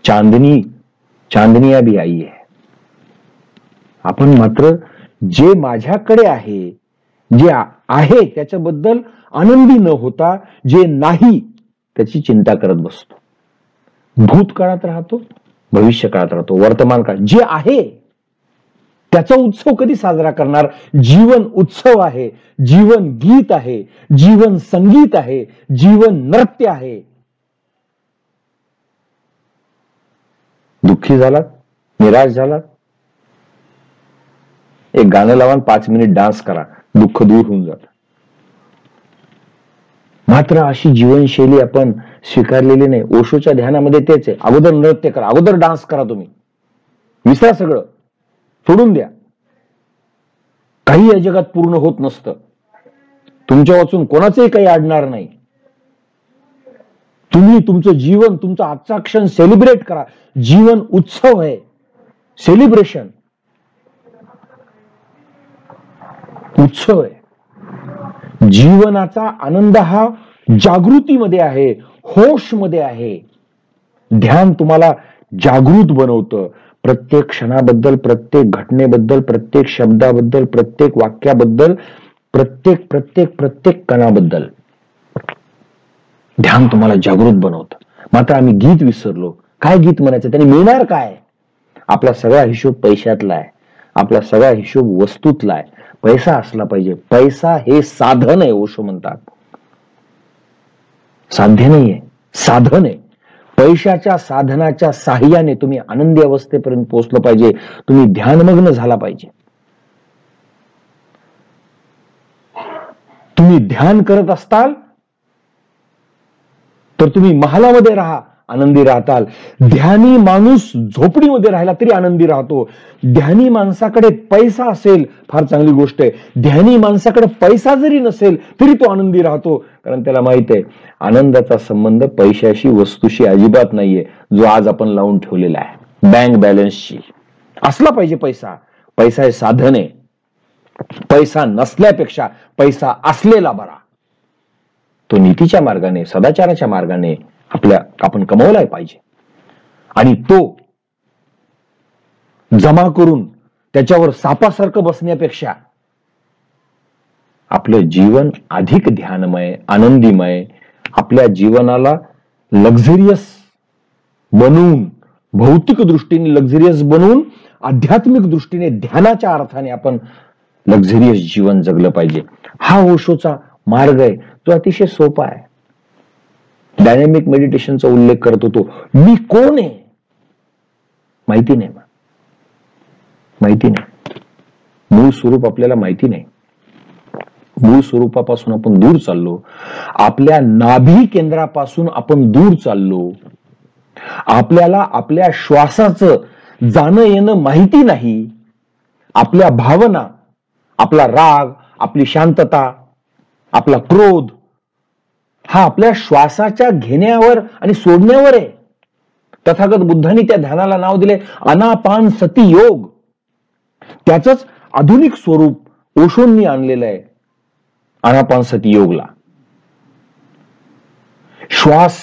चांदनिया भी आई है. आपण मात्र जे माझ्याकडे आहे, जे आहे त्याच्याबद्दल आनंदी न होता जे नाही त्याची चिंता करत बसतो. भूतकाळात राहतो, भविष्य काळात राहतो, वर्तमान काळ जे आहे त्याचा उत्सव कधी साजरा करणार? जीवन उत्सव आहे, जीवन गीत आहे, जीवन संगीत आहे, जीवन नृत्य आहे. दुःखी झालात, निराश झालात, एक गाणं लावा, 5 मिनिट डान्स करा, दुःख दूर होऊन जात. मात्र अशी जीवनशैली आपण स्वीकारलेली नाही. ओशोच्या ध्यानामध्ये तेच आहे. अगोदर नृत्य करा, अगोदर डान्स करा, तुम्ही विसरा, सगळं सोडून द्या. काही या जगात पूर्ण होत नसतं. तुमच्या वाचून कोणाचंही काही अडणार नाही. तुम्ही तुमचं जीवन, तुमचा आजचा क्षण सेलिब्रेट करा. जीवन उत्सव आहे, सेलिब्रेशन, उत्सव आहे. जीवनाचा आनंद हा जागृतीमध्ये आहे, होशमध्ये आहे. ध्यान तुम्हाला जागृत बनवतं. प्रत्येक क्षणाबद्दल, प्रत्येक घटनेबद्दल, प्रत्येक शब्दाबद्दल, प्रत्येक वाक्याबद्दल, प्रत्येक कणाबद्दल ध्यान तुम्हाला जागृत बनवतं. मात्र आम्ही गीत विसरलो. काय गीत म्हणायचं? त्याने मिळणार काय? आपला सगळा हिशोब पैशातला आहे. आपला सगळा हिशोब वस्तूतला आहे. पैसा असला पाहिजे. पैसा हे साधन आहे, ओशो म्हणतात. साध्य नाहीये, साधन आहे. पैशाच्या साधनाच्या साह्याने तुम्ही आनंदी अवस्थेपर्यंत पोहोचलं पाहिजे. तुम्ही ध्यानमग्न झाला पाहिजे. तुम्ही ध्यान करत असताल तर तुम्ही महालामध्ये राहा, आनंदी राहताल. ध्यानी माणूस झोपडीमध्ये राहिला तरी आनंदी राहतो. ध्यानी माणसाकडे पैसा असेल, फार चांगली गोष्ट आहे. ध्यानी माणसाकडे पैसा जरी नसेल तरी तो आनंदी राहतो, कारण त्याला माहित आहे आनंदाचा संबंध पैशाशी, वस्तूशी अजिबात नाहीये, जो आज आपण लावून ठेवलेला आहे बँक बॅलन्सशी. असला पाहिजे पैसा. पैसा हे साधन आहे. पैसा नसल्यापेक्षा पैसा असलेला बरा. तो नीतीच्या मार्गाने, सदाचाराच्या मार्गाने आपण कमवलाय पाहिजे. आणि तो जमा करून त्याच्यावर सापासारखं बसण्यापेक्षा आपलं जीवन अधिक ध्यानमय, आनंदीमय, आपल्या जीवनाला लक्झरियस बनवून, भौतिक दृष्टीने लक्झरियस बनवून, आध्यात्मिक दृष्टीने ध्यानाच्या अर्थाने आपण लक्झरियस जीवन जगलं पाहिजे. हा ओशोचा मार्ग आहे, जो अतिशय सोपा आहे. डायनॅमिक मेडिटेशनचा उल्लेख करत होतो. मी कोण आहे माहिती नाही, माहिती नाही. मूळ स्वरूप आपल्याला माहिती नाही. मूळ स्वरूपापासून आपण दूर चाललो. आपल्या नाभी केंद्रापासून आपण दूर चाललो. आपल्याला आपल्या श्वासाचं जाणं येणं माहिती नाही. आपल्या भावना, आपला राग, आपली शांतता, आपला क्रोध हा आपल्या श्वासाच्या घेण्यावर आणि सोडण्यावर आहे. तथागत बुद्धांनी त्या ध्यानाला नाव दिले आनापान सती योग. त्याचंच आधुनिक स्वरूप ओशोंनी आणलेलं आहे आनापान सती योगला. श्वास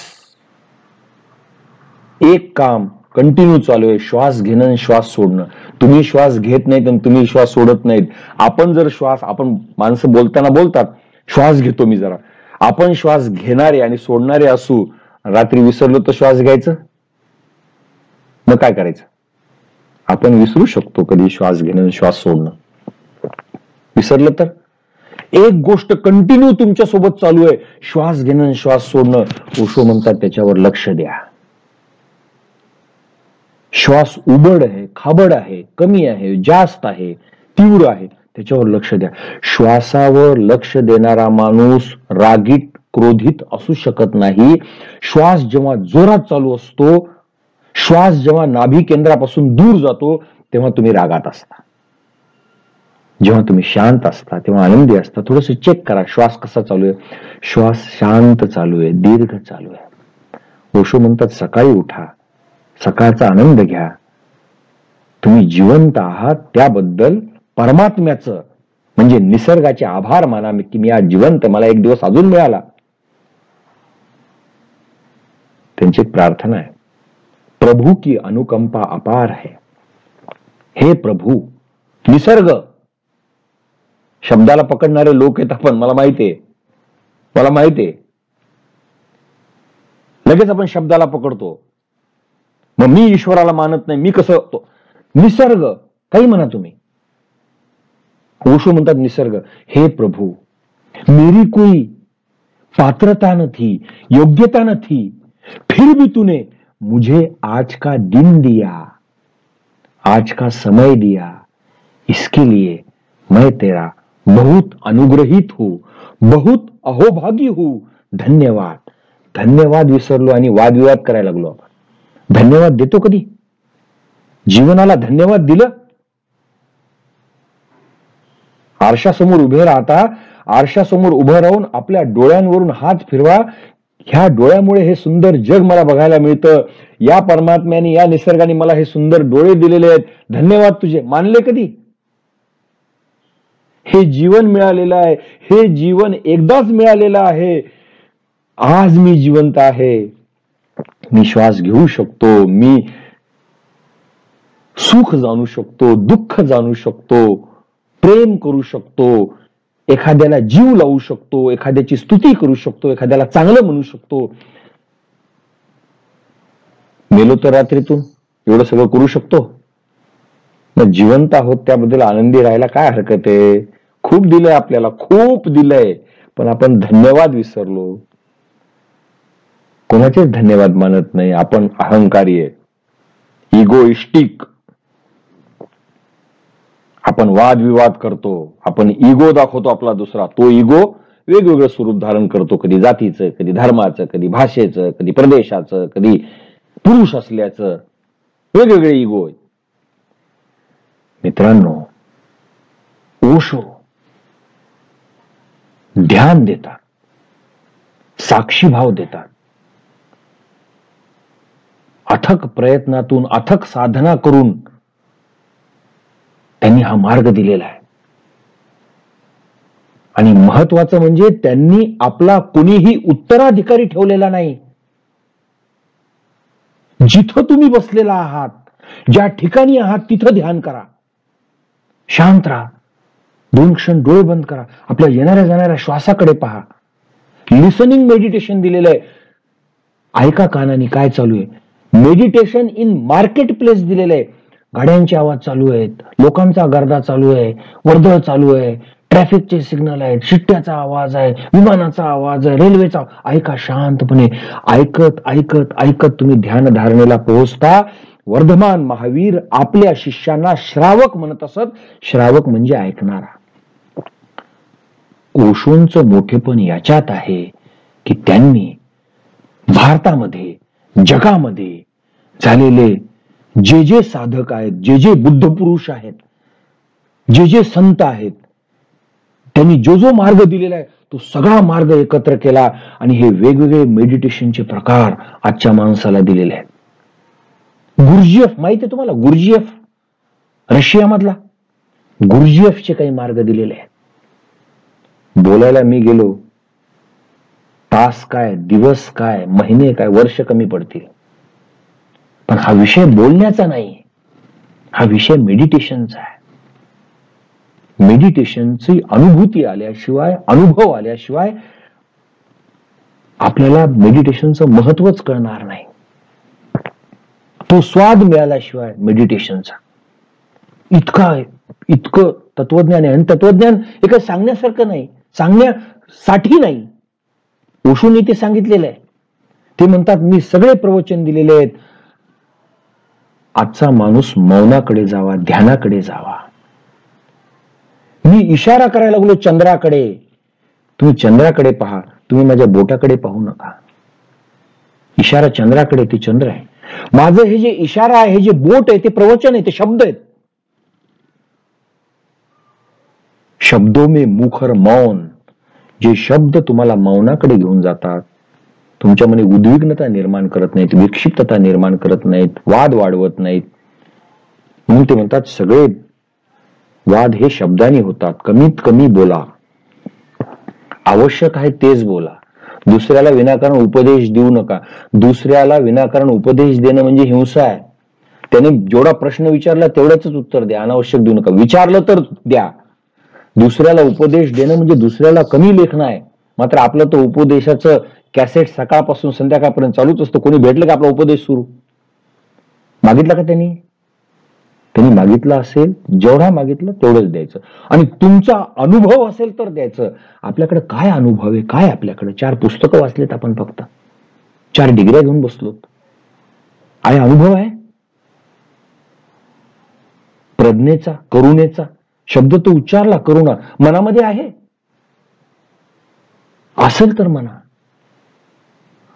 एक काम कंटिन्यू चालू आहे, श्वास घेणं आणि श्वास सोडणं. तुम्ही श्वास घेत नाहीत आणि तुम्ही श्वास सोडत नाहीत. आपण जर श्वास, आपण माणसं बोलताना बोलतात श्वास घेतो मी जरा, आपण श्वास घेणारे आणि सोडणारे असू, रात्री विसरलो तर श्वास घ्यायचं, मग काय करायचं? आपण विसरू शकतो कधी श्वास घेणं आणि श्वास सोडणं. विसरलं तर एक गोष्ट कंटिन्यू तुमच्या सोबत चालू आहे, श्वास घेणं आणि श्वास सोडणं. ओशो म्हणतात त्याच्यावर लक्ष द्या. श्वास उबड आहे, खाबड आहे, कमी आहे, जास्त आहे, तीव्र आहे, त्याच्यावर लक्ष द्या. श्वासावर लक्ष देणारा माणूस रागीट, क्रोधित असू शकत नाही. श्वास जेव्हा जोरात चालू असतो, श्वास जेव्हा नाभी केंद्रापासून दूर जातो, तेव्हा तुम्ही रागात असता. जेव्हा तुम्ही शांत असता तेव्हा आनंदी असता. थोडस चेक करा श्वास कसा चालू आहे. श्वास शांत चालू आहे, दीर्घ चालू आहे. ओशो म्हणतात सकाळी उठा, सकाळचा आनंद घ्या. तुम्ही जिवंत आहात त्याबद्दल परमात्म्याचं म्हणजे निसर्गाचे आभार माना की मी आज जिवंत, मला एक दिवस अजून मिळाला. त्यांची प्रार्थना आहे, प्रभू की अनुकंपा अपार है. हे प्रभू, निसर्ग शब्दाला पकडणारे लोक आहेत आपण, मला माहितीये, मला माहितीये. लगेच आपण शब्दाला पकडतो. मग मी ईश्वराला मानत नाही, मी कसं? निसर्ग काही म्हणा तुम्ही. ओशो म्हणतात निसर्ग, हे प्रभु मेरी कोई पात्रता न थी, योग्यता न थी, फिर भी तूने मुझे आज का दिन दिया, आज का समय दिया, इसके लिए मैं तेरा बहुत अनुग्रहित हूं, बहुत अहोभागी हूं, धन्यवाद. धन्यवाद विसरलो आणि वादविवाद करायला लागलो आपण. धन्यवाद देतो कधी? जीवनाला धन्यवाद दिलं? आरशासमोर उभे राहता, आरशासमोर उभं राहून आपल्या डोळ्यांवरून हात फिरवा. ह्या डोळ्यामुळे हे सुंदर जग मला बघायला मिळतं. या परमात्म्याने, या निसर्गाने मला हे सुंदर डोळे दिलेले आहेत. धन्यवाद तुझे. मानले कधी? हे जीवन मिळालेलं आहे, हे जीवन एकदाच मिळालेलं आहे. आज मी जिवंत आहे, मी श्वास घेऊ शकतो, मी सुख जाणू शकतो, दुःख जाणू शकतो, प्रेम करू शकतो, एखाद्याला जीव लावू शकतो, एखाद्याची स्तुती करू शकतो, एखाद्याला चांगलं म्हणू शकतो. मेलो तर रात्रीतून एवढं सगळं करू शकतो? मग जिवंत आहोत त्याबद्दल आनंदी राहायला काय हरकत आहे? खूप दिलंय आपल्याला, खूप दिलंय, पण आपण धन्यवाद विसरलो. कोणाचेच धन्यवाद मानत नाही. आपण अहंकारी आहे, इगोइस्टिक. आपण वादविवाद करतो, आपण इगो दाखवतो आपला दुसरा. तो इगो वेगवेगळं स्वरूप धारण करतो, कधी जातीचं, कधी धर्माचं, कधी भाषेचं, कधी प्रदेशाचं, कधी पुरुष असल्याचं. वेगवेगळे इगो आहेत. मित्रांनो, ओशो ध्यान देतात, साक्षीभाव देतात. अथक प्रयत्नातून, अथक साधना करून त्यांनी हा मार्ग दिलेला आहे. आणि महत्वाचं म्हणजे त्यांनी आपला कुणीही उत्तराधिकारी ठेवलेला नाही. जिथं तुम्ही बसलेला आहात, ज्या ठिकाणी आहात, तिथं ध्यान करा, शांत राहा, 2 क्षण डोळे बंद करा, आपल्या येणाऱ्या जाणाऱ्या श्वासाकडे पहा. लिसनिंग मेडिटेशन दिलेलं आहे. ऐका कानाने काय चालू आहे. मेडिटेशन इन मार्केट प्लेस दिलेलं आहे. गाड्यांचे आवाज चालू आहेत, लोकांचा गर्दा चालू आहे, वर्दळ चालू आहे, ट्रॅफिकचे सिग्नल आहेत, शिट्ट्याचा आवाज आहे, विमानाचा आवाज आहे, रेल्वेचा. ऐका शांतपणे. ऐकत ऐकत ऐकत तुम्ही ध्यान धारणेला पोहोचता. वर्धमान महावीर आपल्या शिष्यांना श्रावक म्हणत असत. श्रावक म्हणजे ऐकणारा. ओशोंचं मोठेपण याच्यात आहे की त्यांनी भारतामध्ये, जगामध्ये झालेले जे जे साधक आहेत, जे जे बुद्ध पुरुष आहेत, जे जे संत आहेत, त्यांनी जो जो मार्ग दिलेला आहे तो सगळा मार्ग एकत्र केला आणि हे वेगवेगळे मेडिटेशनचे प्रकार आजच्या माणसाला दिलेले आहेत. गुरुजीएफ माहिती आहे तुम्हाला? गुरुजीएफ रशियामधला गुरुजीएफचे काही मार्ग दिलेले आहेत. बोलायला मी गेलो, तास काय, दिवस काय, महिने काय, वर्ष कमी पडतील. पण हा विषय बोलण्याचा नाही, हा विषय मेडिटेशनचा आहे. मेडिटेशनची अनुभूती आल्याशिवाय, अनुभव आल्याशिवाय आपल्याला मेडिटेशनचं महत्वच कळणार नाही. तो स्वाद मिळाल्याशिवाय मेडिटेशनचा इतकं तत्वज्ञान आहे. आणि तत्वज्ञान हे काही सांगण्यासारखं नाही, सांगण्यासाठी नाही. ओशोंनी ते सांगितलेलं आहे. ते म्हणतात, मी सगळे प्रवचन दिलेले आहेत. आजचा माणूस मौनाकडे जावा, ध्यानाकडे जावा. मी इशारा करायला लागलो चंद्राकडे, तुम्ही चंद्राकडे पहा, तुम्ही माझ्या बोटाकडे पाहू नका. इशारा चंद्राकडे, ते चंद्र आहे. माझं हे जे इशारा आहे, हे जे बोट आहे, ते प्रवचन आहे, ते शब्द आहेत. शब्दों में मुखर मौन, जे शब्द तुम्हाला मौनाकडे घेऊन जातात, तुमच्यामध्ये उद्विग्नता निर्माण करत नाहीत, विक्षिप्तता निर्माण करत नाहीत, वाद वाढवत नाहीत. म्हणून ते म्हणतात, सगळे वाद हे शब्दांनी होतात. कमीत कमी बोला, आवश्यक आहे तेच बोला. दुसऱ्याला विनाकारण उपदेश देऊ नका. दुसऱ्याला विनाकारण उपदेश देणं म्हणजे हिंसा आहे. त्याने जेवढा प्रश्न विचारला तेवढ्याच उत्तर द्या, अनावश्यक देऊ नका. विचारलं तर द्या. दुसऱ्याला उपदेश देणं म्हणजे दुसऱ्याला कमी लेखणं आहे. मात्र आपलं तो उपदेशाचं कॅसेट सकाळपासून संध्याकाळपर्यंत चालूच असतं. कोणी भेटलं का आपला उपदेश सुरू. मागितला का त्यांनी मागितलं असेल, जेवढा मागितलं तेवढंच द्यायचं. आणि तुमचा अनुभव असेल तर द्यायचं. आपल्याकडे काय अनुभव आहे, काय आपल्याकडे 4 पुस्तकं वाचलेत आपण, फक्त 4 डिग्र्या घेऊन बसलोत. आहे अनुभव आहे प्रज्ञेचा, करुणेचा. शब्द तो उच्चारला, करुणा मनामध्ये आहे असेल तर म्हणा,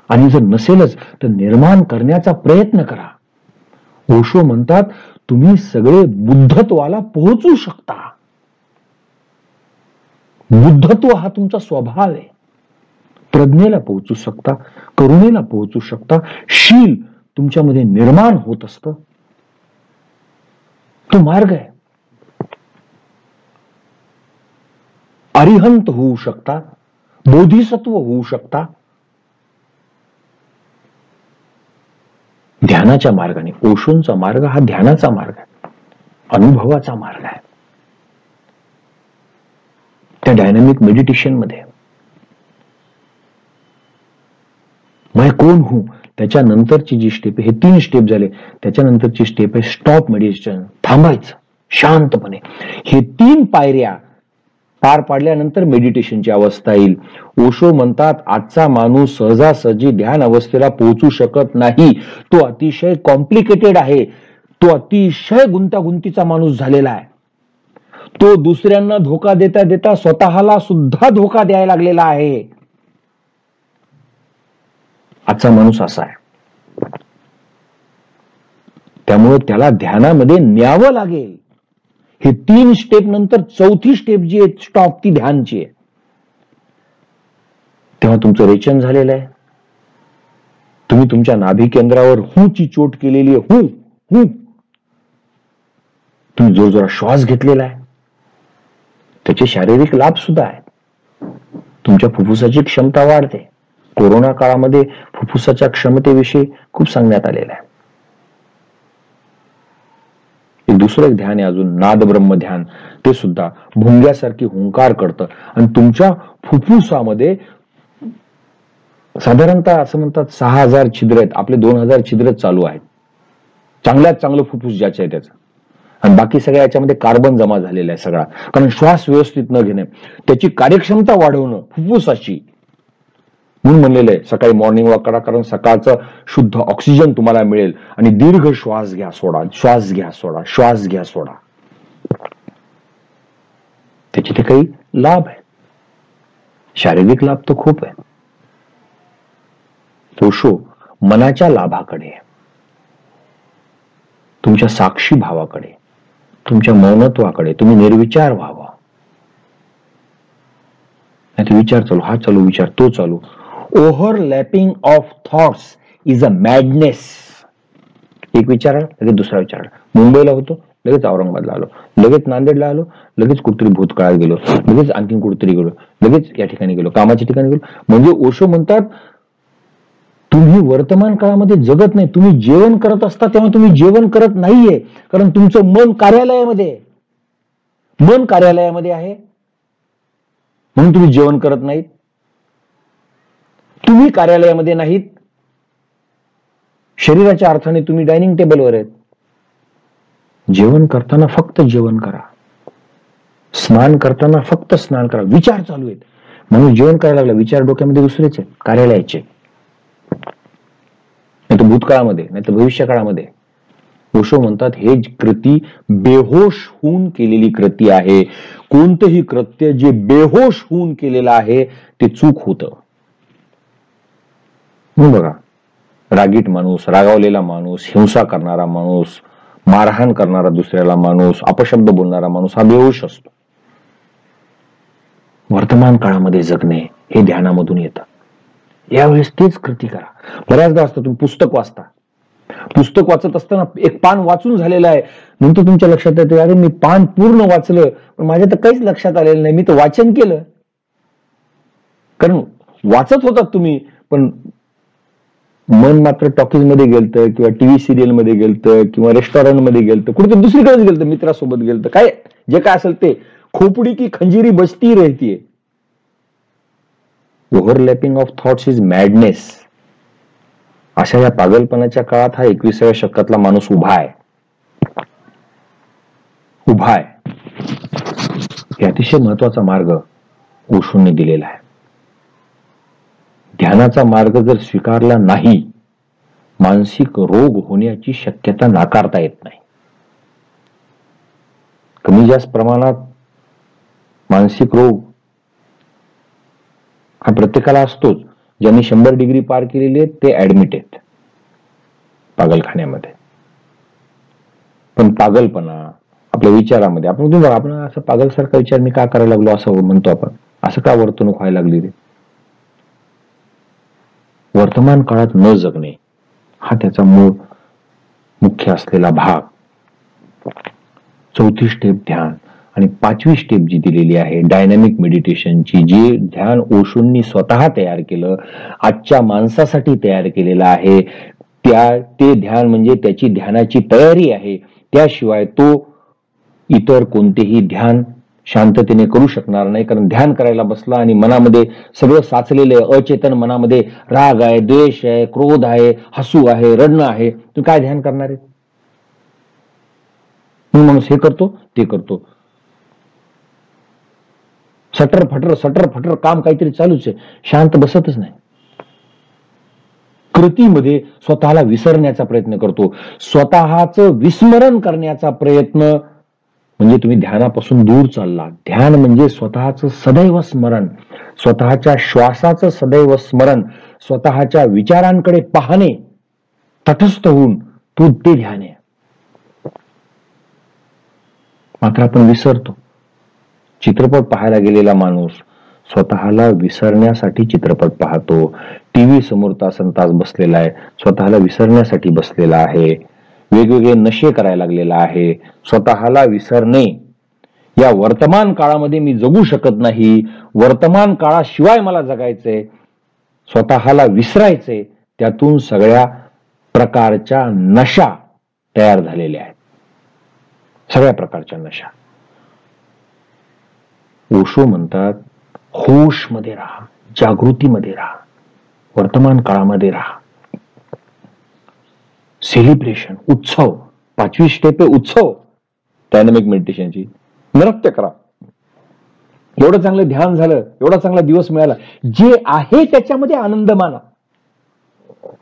आणि जर नसेलच तर निर्माण करण्याचा प्रयत्न करा. ओशो म्हणतात, तुम्ही सगळे बुद्धत्वाला पोहोचू शकता. बुद्धत्व हा तुमचा स्वभाव आहे. प्रज्ञेला पोहोचू शकता, करुणेला पोहोचू शकता. शील तुमच्यामध्ये निर्माण होत असतं. तो मार्ग आहे. अरिहंत होऊ शकता, बोधिसत्व होऊ शकता ध्यानाच्या मार्गाने. ओशोंचा मार्ग हा ध्यानाचा मार्ग आहे, अनुभवाचा मार्ग आहे. त्या डायनामिक मेडिटेशन मध्ये मैं कोण हूं, त्याच्यानंतरची जी स्टेप आहे, हे 3 स्टेप झाले. त्याच्यानंतरची स्टेप आहे स्टॉप मेडिटेशन, थांबायचं. शांतपणे. हे 3 पायऱ्या पार पाडल्यानंतर मेडिटेशनची अवस्था येईल. ओशो म्हणतात आजचा माणूस सहजासहजी ध्यान अवस्थेला पोहोचू शकत नाही. तो अतिशय कॉम्प्लिकेटेड आहे. तो अतिशय गुंतागुंतीचा माणूस झालेला आहे. तो दुसऱ्यांना धोका देता देता स्वतःला सुद्धा धोका द्यायला लागलेला आहे. आजचा माणूस असा आहे. त्यामुळे त्याला ध्यानामध्ये न्यावं लागेल. हे 3 स्टेप नंतर 4थी स्टेप जी आहे स्टॉप, ती ध्यानची आहे. तेव्हा तुमचं रेचन झालेलं आहे. तुम्ही तुमच्या नाभी केंद्रावर हूची चोट केलेली आहे. हू. तुम्ही जोरजोरात श्वास घेतलेला आहे. त्याचे शारीरिक लाभ सुद्धा आहेत. तुमच्या फुफ्फुसाची क्षमता वाढते. कोरोना काळामध्ये फुफ्फुसाच्या क्षमतेविषयी खूप सांगण्यात आलेलं आहे. दुसरं ध्यान आहे अजून, नाद ब्रह्म ध्यान. ते सुद्धा भुंग्यासारखी हुंकार करतं आणि तुमच्या फुफ्फुसामध्ये साधारणतः असं म्हणतात 6000 छिद्र आहेत. आपले 2000 छिद्र चालू आहेत. चांगल्यात चांगलं फुफ्फुस ज्याचं आहे त्याचं. आणि बाकी सगळ्या याच्यामध्ये कार्बन जमा झालेला आहे सगळा. कारण श्वास व्यवस्थित न घेणे, त्याची कार्यक्षमता वाढवणं फुफ्फुसाची. म्हणून म्हणलेलं आहे सकाळी मॉर्निंग वॉक करा, कारण सकाळचं शुद्ध ऑक्सिजन तुम्हाला मिळेल. आणि दीर्घ श्वास घ्या सोडा, श्वास घ्या सोडा, श्वास घ्या सोडा. त्याचे ते काही लाभ आहेत. शारीरिक लाभ तर खूप आहे. ओशो मनाच्या लाभाकडे, तुमच्या साक्षी भावाकडे, तुमच्या मौनत्वाकडे, तुम्ही निर्विचार व्हावा. नाही विचार चालू, हा चालू, विचार तो चालू. Overlapping of thoughts is a madness. एक विचार आला लगेच दुसरा विचार आला. मुंबईला होतो लगेच औरंगाबादला आलो, लगेच नांदेडला आलो, लगेच कुठेतरी भूतकाळात गेलो, लगेच आणखीन कुठेतरी गेलो, लगेच या ठिकाणी गेलो, कामाच्या ठिकाणी गेलो. म्हणजे ओशो म्हणतात तुम्ही वर्तमान काळामध्ये जगत नाही. तुम्ही जेवण करत असता तेव्हा तुम्ही जेवण करत नाहीये, कारण तुमचं मन कार्यालयामध्ये आहे. म्हणून तुम्ही जेवण करत नाहीत. तुम्ही कार्यालयामध्ये नाहीत. शरीराच्या अर्थाने तुम्ही डायनिंग टेबलवर आहेत. जेवण करताना फक्त जेवण करा. स्नान करताना फक्त स्नान करा. विचार चालू आहेत म्हणून जेवण करायला लागला. विचार डोक्यामध्ये दुसरेच आहेत, कार्यालयाचे. नाही तर भूतकाळामध्ये, नाही तर भविष्य काळामध्ये. ओशो म्हणतात हे कृती बेहोश होऊन केलेली कृती आहे. कोणतंही कृत्य जे बेहोश होऊन केलेलं आहे ते चूक होतं. बघा, रागीट माणूस, रागावलेला माणूस, हिंसा करणारा माणूस, मारहाण करणारा दुसऱ्याला माणूस, अपशब्द बोलणारा माणूस हा बेहोश असतो. वर्तमान काळामध्ये जगणे हे ध्यानामधून येतं. यावेळेस तेच कृती करा. बऱ्याचदा असतं तुम्ही पुस्तक वाचता, पुस्तक वाचत असताना एक पान वाचून झालेलं आहे, नंतर तुमच्या लक्षात येते अरे मी पान पूर्ण वाचलं पण माझ्या तर काहीच लक्षात आलेलं नाही, मी तर वाचन केलं. कारण वाचत होतात तुम्ही पण मन मात्र टॉकीज मध्ये गेलतं किंवा टीव्ही सिरियल मध्ये गेलतं किंवा रेस्टॉरंट मध्ये गेलतं, कुठे दुसरीकडेच गेलतं, मित्रासोबत गेलतं, काय जे काय असेल ते. खोपडी की खंजिरी बजती रहती. Overlapping of thoughts is madness. अशा या पागलपणाच्या काळात हा 21व्या शतकातला माणूस उभा आहे. हे अतिशय महत्वाचा मार्ग ओशोंनी दिलेला आहे. ध्यानाचा मार्ग जर स्वीकारला नाही, मानसिक रोग होण्याची शक्यता नाकारता येत नाही. कमी जास्त प्रमाणात मानसिक रोग हा प्रत्येकाला असतोच. ज्यांनी 100 डिग्री पार केलेली आहेत ते ऍडमिट आहेत पागलखान्यामध्ये. पण पागलपणा आपल्या विचारामध्ये, आपण असं पागलसारखा विचार मी का करायला लागलो असं म्हणतो आपण. असं का वर्तणूक व्हायला लागली रे? वर्तमान काळात न जगणे हा त्याचा मुख्य असलेला भाग. 4थी स्टेप ध्यान आणि 5वी स्टेप जी दिलेली आहे डायनॅमिक मेडिटेशनची, जे ध्यान ओशोंनी स्वतः तयार केलं, आजच्या माणसासाठी तयार केलेलं आहे. ते ध्यान म्हणजे त्याची ध्यानाची तयारी आहे. त्याशिवाय तो इतर कोणतेही ध्यान शांततेने करू शकणार नाही. कारण ध्यान करायला बसला आणि मनामध्ये सगळं साचलेलं आहे, अचेतन मनामध्ये राग आहे, द्वेष आहे, क्रोध आहे, हसू आहे, रडणं आहे, तुम्ही काय ध्यान करणार आहे? मग माणूस हे करतो ते करतो, सटर फटर काम काहीतरी चालूच आहे, शांत बसतच नाही. कृतीमध्ये स्वतःला विसरण्याचा प्रयत्न करतो, स्वतःचं विस्मरण करण्याचा प्रयत्न. म्हणजे तुम्ही ध्यानापासून दूर चालला. ध्यान म्हणजे स्वतःचं सदैव स्मरण, स्वतःच्या श्वासाचं सदैव स्मरण, स्वतःच्या विचारांकडे पाहणे, तटस्थ होऊन ते ध्यान आहे. मात्र आपण विसरतो. चित्रपट पाहायला गेलेला माणूस स्वतःला विसरण्यासाठी चित्रपट पाहतो. टीव्ही समोर तासन तास बसलेला आहे, स्वतःला विसरण्यासाठी बसलेला आहे. वेगवेगळे नशे करायला लागलेला आहे. स्वतःला विसरणे. या वर्तमान काळामध्ये मी जगू शकत नाही, वर्तमान काळाशिवाय मला जगायचंय, स्वतःला विसरायचंय. त्यातून सगळ्या प्रकारच्या नशा तयार झालेल्या आहेत, सगळ्या प्रकारच्या नशा. ओशो म्हणतात, होश मध्ये राहा, जागृतीमध्ये राहा, वर्तमान काळामध्ये राहा. सेलिब्रेशन, उत्सव. 5वी स्टेप आहे उत्सव डायनॅमिक मेडिटेशनची. नृत्य करा. एवढं चांगलं ध्यान झालं, एवढा चांगला दिवस मिळाला, जे आहे त्याच्यामध्ये आनंद माना.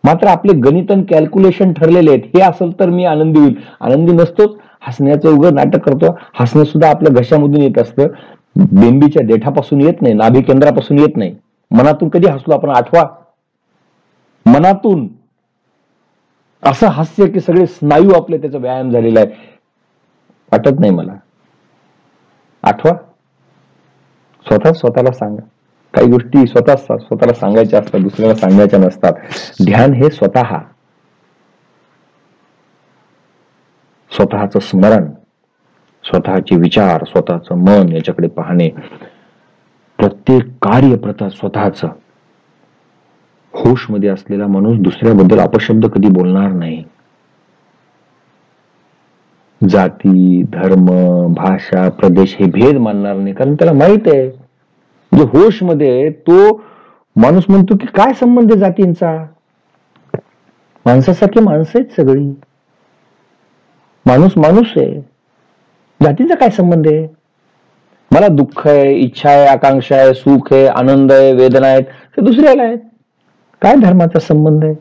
मात्र आपले गणितन कॅल्क्युलेशन ठरलेले आहेत, हे असेल तर मी आनंदी होईल. आनंदी नसतोच. हसण्याचं उघड नाटक करतो. हसणं सुद्धा आपल्या घशामधून येत असतं, बेंबीच्या देठापासून येत नाही, नाभी केंद्रापासून येत नाही. मनातून कधी हसलो आपण आठवा. मनातून असं हास्य की सगळे स्नायू आपले त्याचा व्यायाम झालेला आहे. वाटत नाही मला. आठवा. स्वतःला सांगा. काही गोष्टी स्वतःला सांगायच्या असतात, दुसऱ्याला सांगायच्या नसतात. ध्यान हे स्वतःचं स्मरण, स्वतःचे विचार, स्वतःचं मन याच्याकडे पाहणे. प्रत्येक कार्य स्वतःच. होश मध्ये असलेला माणूस दुसऱ्याबद्दल अपशब्द कधी बोलणार नाही. जाती, धर्म, भाषा, प्रदेश हे भेद मानणार नाही, कारण त्याला माहित आहे. म्हणजे होश मध्ये तो माणूस म्हणतो की काय संबंध आहे जातींचा, माणसासारखी माणसं आहेत सगळी, माणूस आहे, जातीचा काय संबंध आहे. मला दुःख आहे, इच्छा आहे, आकांक्षा आहे, सुख आहे, आनंद आहे, वेदना आहेत, ते दुसऱ्याला आहेत. काय धर्माचा संबंध आहे.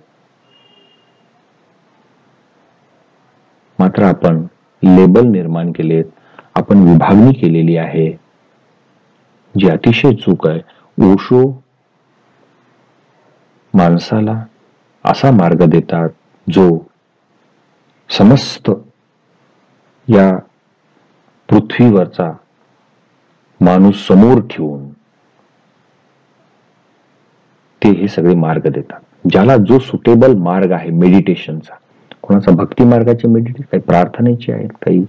मात्र आपण लेबल निर्माण केलेत, आपण विभागणी केलेली आहे, जी अतिशय चूक आहे. ओशो माणसाला असा मार्ग देतात जो समस्त या पृथ्वीवरचा माणूस समोर ठेवून ते हे सगळे मार्ग देतात. ज्याला जो सुटेबल मार्ग आहे मेडिटेशनचा, कोणाचा भक्ती मार्गाचे मेडिटेशन, काही प्रार्थनेचे आहेत, काही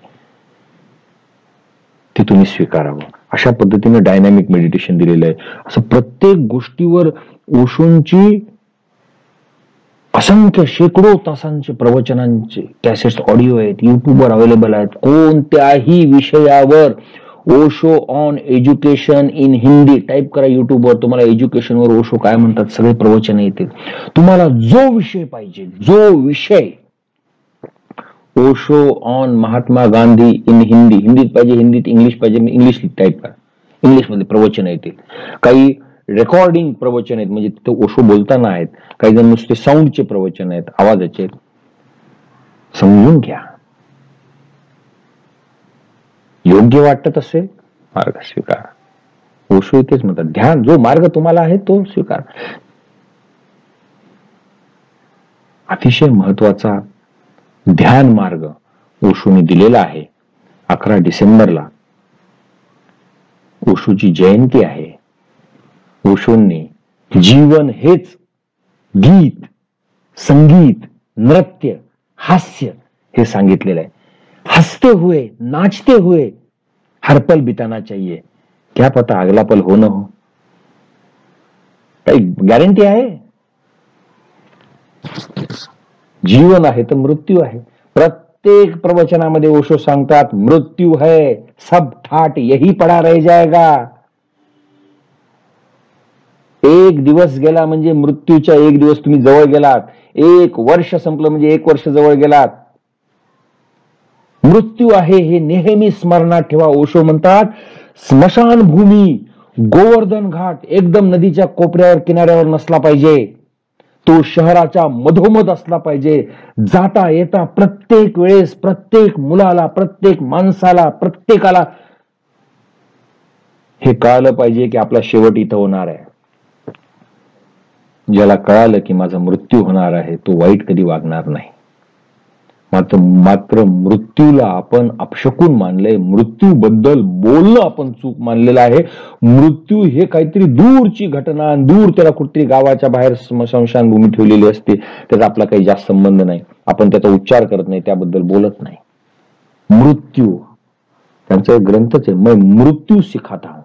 ते तुम्ही स्वीकारावं. अशा पद्धतीने डायनॅमिक मेडिटेशन दिलेलं आहे. असं प्रत्येक गोष्टीवर ओशोंची असंख्य शेकडो तासांचे प्रवचनांचे कॅसेट्स, ऑडिओ आहेत, युट्यूबवर अवेलेबल आहेत. कोणत्याही विषयावर Osho on education in Hindi type करा युट्यूबवर, तुम्हाला एज्युकेशनवर ओशो काय म्हणतात सगळे प्रवचन येतील. तुम्हाला जो विषय पाहिजे, जो विषय, ओशो ऑन महात्मा गांधी इन हिंदी, हिंदीत पाहिजे हिंदीत, इंग्लिश पाहिजे इंग्लिश टाईप करा, इंग्लिशमध्ये प्रवचन येतील. काही रेकॉर्डिंग प्रवचन आहेत, म्हणजे तिथे ओशो बोलताना आहेत. काही जण नुसते साऊंडचे प्रवचन आहेत, आवाजाचे. समजून घ्या. योग्य वाटत असेल मार्ग स्वीकारा. ओशो इथेच म्हणतात, ध्यान जो मार्ग तुम्हाला आहे तो स्वीकार. अतिशय महत्वाचा ध्यान मार्ग ओशोने दिलेला आहे. 11 डिसेंबरला ओशोची जयंती आहे. ओशोंनी जीवन हेच गीत, संगीत, नृत्य, हास्य हे सांगितलेलं आहे. हसते हुए, नाचते हुए हर पल बिताना चाहिए, क्या पता अगला पल हो न हो. काही गॅरंटी आहे. जीवन आहे तर मृत्यू आहे. प्रत्येक प्रवचनामध्ये ओशो सांगतात, मृत्यू है, सब ठाट यही पड़ा रह जाएगा. एक दिवस गेला म्हणजे मृत्यूच्या एक दिवस तुम्ही जवळ गेलात. एक वर्ष संपलं म्हणजे एक वर्ष जवळ गेलात. मृत्यू आहे हे नेहमी स्मरणात ठेवा. ओशो म्हणतात, स्मशानभूमी गोवर्धन घाट एकदम नदीच्या कोपऱ्यावर किनाऱ्यावर नसला पाहिजे, तो शहराच्या मधोमध असला पाहिजे. जाता येता प्रत्येक वेळेस प्रत्येक मुलाला, प्रत्येक माणसाला, प्रत्येकाला हे कळालं पाहिजे की आपला शेवट इथं होणार आहे. ज्याला कळालं की माझा मृत्यू होणार आहे तो वाईट कधी वागणार नाही. मात्र मृत्यूला आपण अपशकुन मानलंय, मृत्यू बद्दल बोलणं आपण चूक मानलेलं आहे. मृत्यू हे काहीतरी दूरची घटना, दूर त्याला कुठेतरी गावाच्या बाहेर स्मशानभूमी ठेवलेली असते, त्याचा आपला काही जास्त संबंध नाही, आपण त्याचा उच्चार करत नाही, त्याबद्दल बोलत नाही. मृत्यू त्यांचा एक ग्रंथच आहे, मैं मृत्यू सिखाता हूं.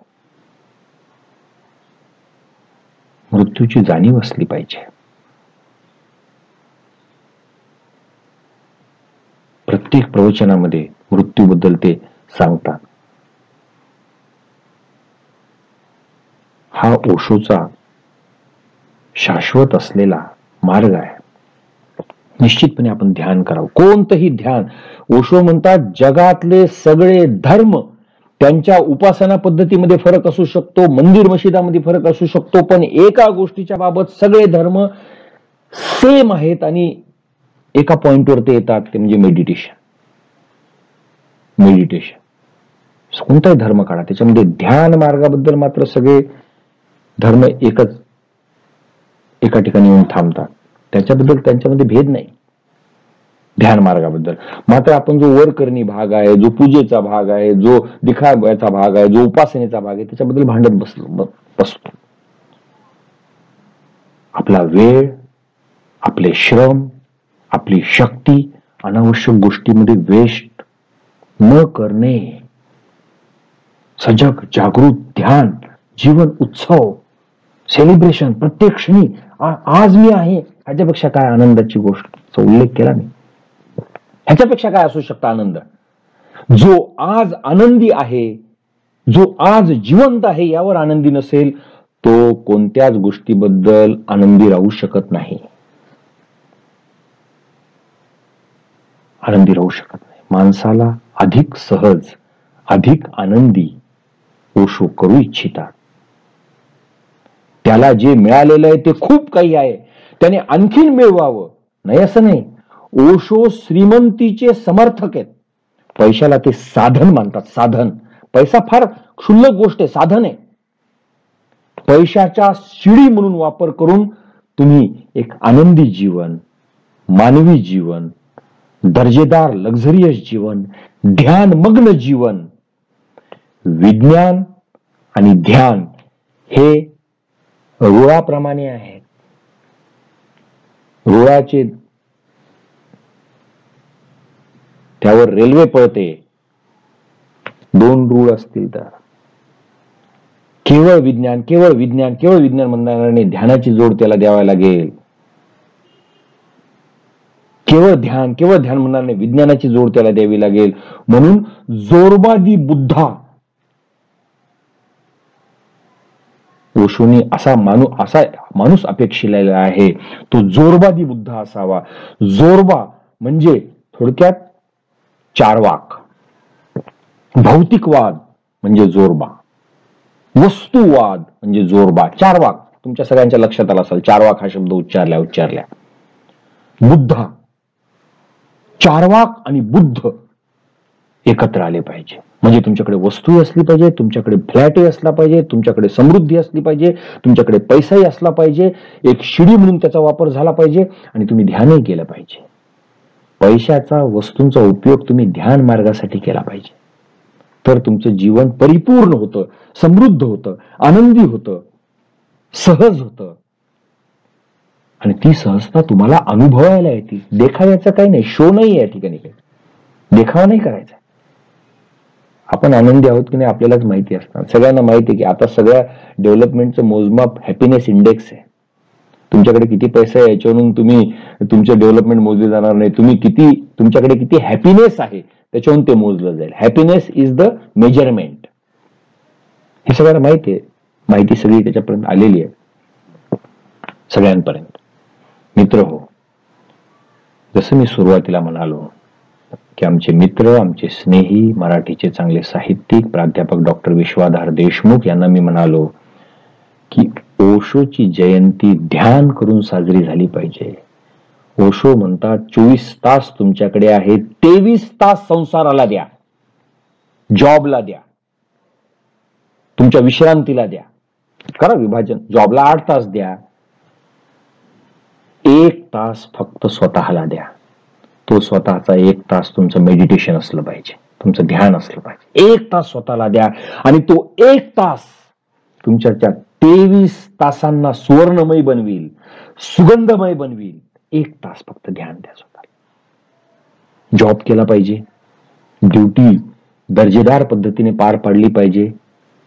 मृत्यूची जाणीव असली पाहिजे. प्रत्येक प्रवचनामध्ये मृत्यूबद्दल ते सांगतात. हा ओशोचा शाश्वत असलेला मार्ग आहे. निश्चितपणे आपण ध्यान करावं, कोणतंही ध्यान. ओशो म्हणतात, जगातले सगळे धर्म त्यांच्या उपासना पद्धतीमध्ये फरक असू शकतो, मंदिर मशिदामध्ये फरक असू शकतो, पण एका गोष्टीच्या बाबत सगळे धर्म सेम आहेत आणि एका पॉइंटवर ते येतात, ते म्हणजे मेडिटेशन. मेडिटेशन कोणताही धर्म काढा, त्याच्यामध्ये ध्यान मार्गाबद्दल मात्र सगळे धर्म एका ठिकाणी येऊन थांबतात. त्याच्याबद्दल त्यांच्यामध्ये भेद नाही ध्यान मार्गाबद्दल. मात्र आपण जो वरकरणी भाग आहे, जो पूजेचा भाग आहे, जो दिखाव्याचा भाग आहे, जो उपासनेचा भाग आहे, त्याच्याबद्दल भांडत बसतो. आपला वेळ, आपले श्रम, आपली शक्ती अनावश्यक गोष्टीमध्ये वेस्ट न करणे. सजग, जागृत, ध्यान, जीवन उत्सव, सेलिब्रेशन. प्रत्येक क्षणी आज मी आहे, ह्याच्यापेक्षा काय आनंदाची गोष्टचा उल्लेख केला मी. ह्याच्यापेक्षा काय असू शकता आनंद? जो आज आनंदी आहे, जो आज जिवंत आहे, यावर आनंदी नसेल तो कोणत्याच गोष्टीबद्दल आनंदी राहू शकत नाही. आनंदी राहू शकत नाही. माणसाला अधिक सहज, अधिक आनंदी ओशो करू इच्छितात. त्याला जे मिळालेलं आहे ते खूप काही आहे, त्याने आणखीन मिळवावं नाही असं नाही. ओशो श्रीमंतीचे समर्थक आहेत. पैशाला ते साधन मानतात, साधन. पैसा फार क्षुल्लक गोष्ट आहे, साधन आहे. पैशाच्या शिडी म्हणून वापर करून तुम्ही एक आनंदी जीवन, मानवी जीवन, दर्जेदार लक्झरियस जीवन, ध्यानमग्न जीवन. विज्ञान आणि ध्यान हे रुळाप्रमाणे आहेत. रुळाचे त्यावर रेल्वे पळते, दोन रूळ असतील तर केवळ विज्ञान, केवळ विज्ञान, केवळ विज्ञान म्हणणाऱ्याने ध्यानाची जोड त्याला द्यावी लागेल. केवळ ध्यान, केवळ ध्यान म्हणणाऱ्याने विज्ञानाची जोड त्याला द्यावी लागेल. म्हणून जोरबादी बुद्धा, ओशोनी असा माणूस अपेक्षिलेला आहे, तो जोरबादी बुद्ध असावा. जोरबा म्हणजे थोडक्यात चार्वाक. भौतिकवाद म्हणजे जोरबा, वस्तुवाद म्हणजे जोरबा. चार्वाक तुमच्या सगळ्यांच्या लक्षात आला असेल, चार्वाक हा शब्द उच्चारल्या. बुद्ध, चार्वाक आणि बुद्ध एकत्र आले पाहिजे. म्हणजे तुमच्याकडे वस्तूही असली पाहिजे, तुमच्याकडे फ्लॅटही असला पाहिजे, तुमच्याकडे समृद्धी असली पाहिजे, तुमच्याकडे पैसाही असला पाहिजे, एक शिडी म्हणून त्याचा वापर झाला पाहिजे आणि तुम्ही ध्यानही केलं पाहिजे. पैशाचा, वस्तूंचा उपयोग तुम्ही ध्यान मार्गासाठी केला पाहिजे. तर तुमचं जीवन परिपूर्ण होतं, समृद्ध होतं, आनंदी होतं, सहज होतं. आणि ती सहजता तुम्हाला अनुभवायला येते. देखाव्याचं काही नाही, शो नाही या ठिकाणी, काही देखावा नाही करायचा. आपण आनंदी आहोत की नाही आपल्यालाच माहिती असतं. सगळ्यांना माहिती आहे की आता सगळ्या डेव्हलपमेंटचं मोजमाप हॅपीनेस इंडेक्स आहे. तुमच्याकडे किती पैसा आहे याच्यावरून तुम्ही तुमचं डेव्हलपमेंट मोजले जाणार नाही. तुमच्याकडे किती हॅपीनेस आहे त्याच्यावरून ते मोजलं जाईल. Happiness is the measurement. हे सगळ्यांना माहिती आहे. माहिती सगळी त्याच्यापर्यंत आलेली आहे, सगळ्यांपर्यंत. मित्र हो, जसं मी सुरुवातीला म्हणालो, की आमचे मित्र, आमचे स्नेही, मराठीचे चांगले साहित्यिक प्राध्यापक डॉक्टर विश्वाधार देशमुख यांना मी म्हणालो की ओशोची जयंती ध्यान करून साजरी झाली पाहिजे. ओशो म्हणतात 24 तास तुमच्याकडे आहे, 23 तास संसाराला द्या, जॉबला द्या, तुमच्या विश्रांतीला द्या. करा विभाजन, जॉबला 8 तास द्या, 1 तास फक्त स्वतःला द्या. तो स्वतःचा 1 तास तुमचं मेडिटेशन असलं पाहिजे, तुमचं ध्यान असलं पाहिजे. 1 तास स्वतःला द्या आणि तो 1 तास तुमच्या 23 तासांना सुवर्णमय बनवील, सुगंधमय बनवील. 1 तास फक्त ध्यान द्या स्वतःला. जॉब केला पाहिजे, ड्युटी दर्जेदार पद्धतीने पार पाडली पाहिजे,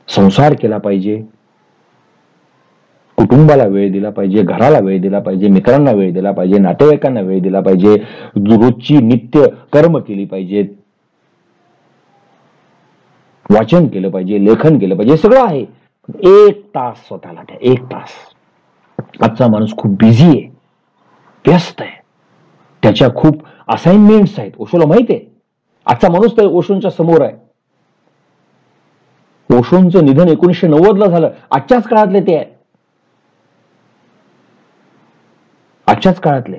संसार केला पाहिजे, कुटुंबाला वेळ दिला पाहिजे, घराला वेळ दिला पाहिजे, मित्रांना वेळ दिला पाहिजे, नातेवाईकांना वेळ दिला पाहिजे, रोजची नित्य कर्म केली पाहिजेत, वाचन केलं पाहिजे, लेखन केलं पाहिजे, सगळं आहे. 1 तास स्वतःला द्या, 1 तास. आजचा माणूस खूप बिझी आहे, व्यस्त आहे, त्याच्या खूप असाइनमेंट्स आहेत. ओशोला माहित आहे आजचा माणूस तर ओशोंच्या समोर आहे. ओशोंचं निधन 1990 ला झालं, आजच्याच काळातले ते आहे, आजच्याच काळातले.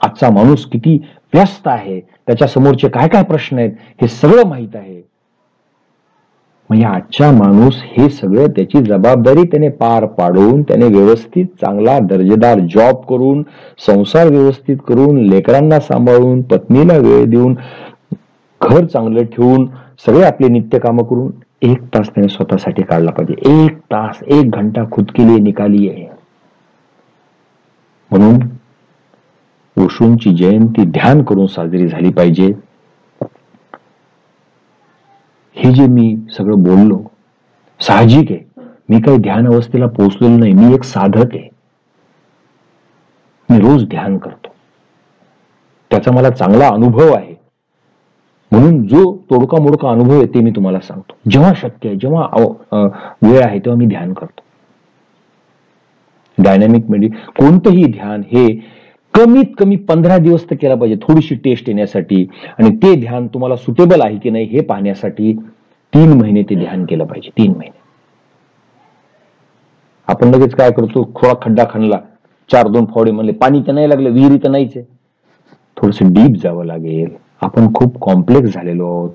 आजचा माणूस किती व्यस्त आहे, त्याच्या समोरचे काय काय प्रश्न आहेत हे सगळं माहित आहे. म्हणजे आजचा माणूस हे सगळं त्याची जबाबदारी त्याने पार पाडून, त्याने व्यवस्थित चांगला दर्जेदार जॉब करून, संसार व्यवस्थित करून, लेकरांना सांभाळून, पत्नीला वेळ देऊन, घर चांगलं ठेवून, सगळे आपले नित्य कामं करून 1 तास त्याने स्वतःसाठी काढला पाहिजे. 1 तास, 1 घंटा खुद के लिए निकालिए. म्हणून ओशोंची जयंती ध्यान करून साजरी झाली पाहिजे. हे जे मी सगळं बोललो साहजिक आहे, मी काही ध्यान अवस्थेला पोहोचलेलो नाही, मी एक साधक आहे. मी रोज ध्यान करतो, त्याचा मला चांगला अनुभव आहे. म्हणून जो तोडका मोडका अनुभव आहे ते मी तुम्हाला सांगतो. जेव्हा शक्य आहे, जेव्हा वेळ आहे तेव्हा मी ध्यान करतो. डायनॅमिक कोणतंही ध्यान हे कमीत कमी 15 दिवस तर केला पाहिजे, थोडीशी टेस्ट येण्यासाठी, आणि ते ध्यान तुम्हाला सुटेबल आहे की नाही हे पाहण्यासाठी 3 महिने ते ध्यान केलं पाहिजे. 3 महिने. आपण लगेच काय करतो, थोडा खड्डा खणला, 4-2 फावडे म्हणले, पाणी तर नाही लागलं, विहिरी तर नाहीच आहे, थोडस डीप जावं लागेल. आपण खूप कॉम्प्लेक्स झालेलो आहोत,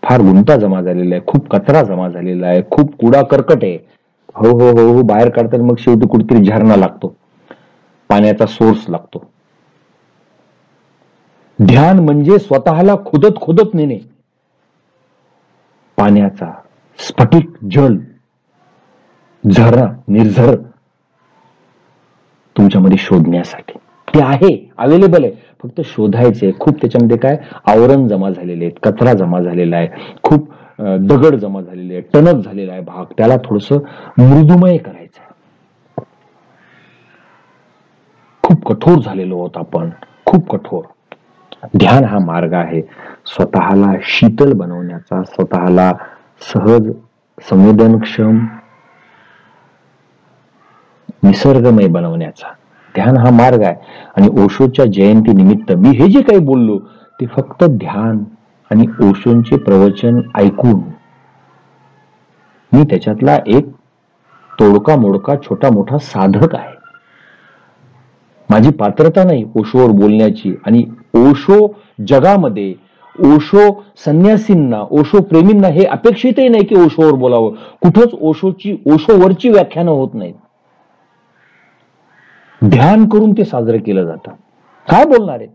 फार गुंता जमा झालेला आहे, खूप कचरा जमा झालेला आहे, खूप कुडा कर्कट आहे. हो हो हो हो बाहेर काढताना मग शेवटी कुठेतरी झरणा लागतो, पाण्याचा सोर्स लागतो. ध्यान म्हणजे स्वतःला खोदत खोदत नेणे, पाण्याचा स्फटिक जल, झरा निर्झर तुमच्यामध्ये शोधण्यासाठी. ते आहे, अवेलेबल आहे, फक्त शोधायचे. खूप त्याच्यामध्ये काय आवरण जमा झालेले आहेत, कचरा जमा झालेला आहे, खूप दगड जमा झालेले आहे, टणक झालेला आहे भाग, त्याला थोडस मृदुमय करायचं आहे. खूप कठोर झालेलो आहोत आपण, खूप कठोर. ध्यान हा मार्ग आहे स्वतःला शीतल बनवण्याचा, स्वतःला सहज, संवेदनक्षम, निसर्गमय बनवण्याचा. ध्यान हा मार्ग आहे. आणि ओशोच्या जयंती निमित्त मी हे जे काही बोललो ते फक्त ध्यान आणि ओशोंचे प्रवचन ऐकून, मी त्याच्यातला एक तोडका मोडका छोटा मोठा साधक आहे. माझी पात्रता नाही ओशोवर बोलण्याची. आणि ओशो जगामध्ये, ओशो संन्यासींना, ओशो प्रेमींना हे अपेक्षितही नाही की ओशोवर बोलावं. कुठंच ओशोवरची व्याख्यानं होत नाहीत. ध्यान करून ते साजरं केलं जातं. काय बोलणार आहे,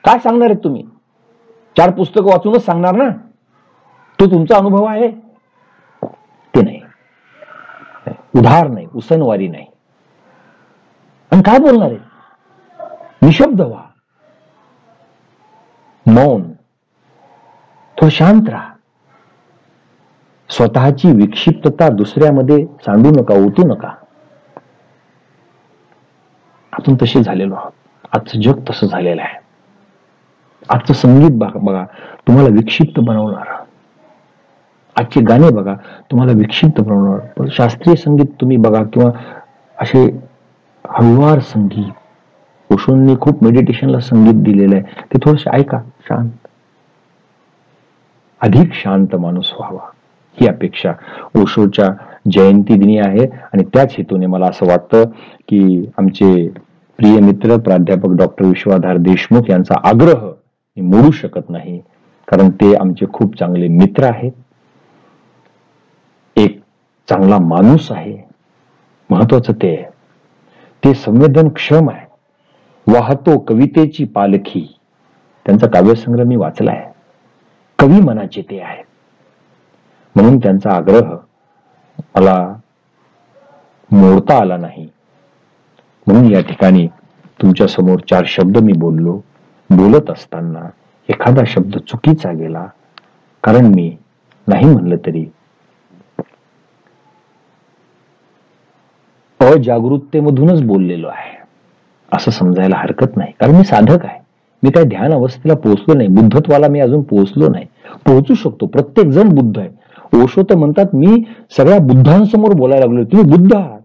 काय सांगणार आहेत तुम्ही? 4 पुस्तकं वाचूनच सांगणार ना, तो तुमचा अनुभव आहे ते नाही, उधार नाही, उसनवारी नाही. आणि काय बोलणार आहे? निशब्द व्हा, मौन, थोडं शांत राहा. स्वतःची विक्षिप्तता दुसऱ्यामध्ये सांडू नका, ओतू नका. आपण तसे झालेलो आहोत. आजचं जग तसं झालेलं आहे. आजचं संगीत बघा तुम्हाला विक्षिप्त बनवणार, आजचे गाणे बघा तुम्हाला विक्षिप्त बनवणार. पण शास्त्रीय संगीत तुम्ही बघा किंवा असे हळुवार संगीत, ओशोंनी खूप मेडिटेशनला संगीत दिलेलं आहे, ते थोडंसं ऐका शांत. अधिक शांत माणूस व्हावा, ही अपेक्षा ओशोच्या जयंती दिनी आहे. आणि त्याच हेतूने मला असं वाटतं की आमचे प्रिय मित्र प्राध्यापक डॉक्टर विश्वाधार देशमुख यांचा आग्रह मी मोडू शकत नाही, कारण ते आमचे खूप चांगले मित्र आहेत, एक चांगला माणूस आहे. महत्वाचं ते संवेदनक्षम आहे. वाहतो कवितेची पालखी, त्यांचा काव्यसंग्रह मी वाचलाय. कवी मनाचे ते आहेत. म्हणून त्यांचा आग्रह मला मोडता आला नाही. म्हणून या ठिकाणी तुमच्या समोर 4 शब्द मी बोललो. बोलत असताना एखादा शब्द चुकीचा गेला, कारण मी नाही म्हणलं तरी अजागरूकतेमधूनच बोललेलो आहे असं समजायला हरकत नाही. कारण मी साधक आहे. मी काय ध्यान अवस्थेला पोहोचलो नाही. बुद्धत्वाला मी अजून पोहोचलो नाही. पोहोचू शकतो. प्रत्येक जण बुद्ध आहे. ओशो तर म्हणतात मी सगळ्या बुद्धांसमोर बोलायला लागलो. तुम्ही बुद्ध आहात,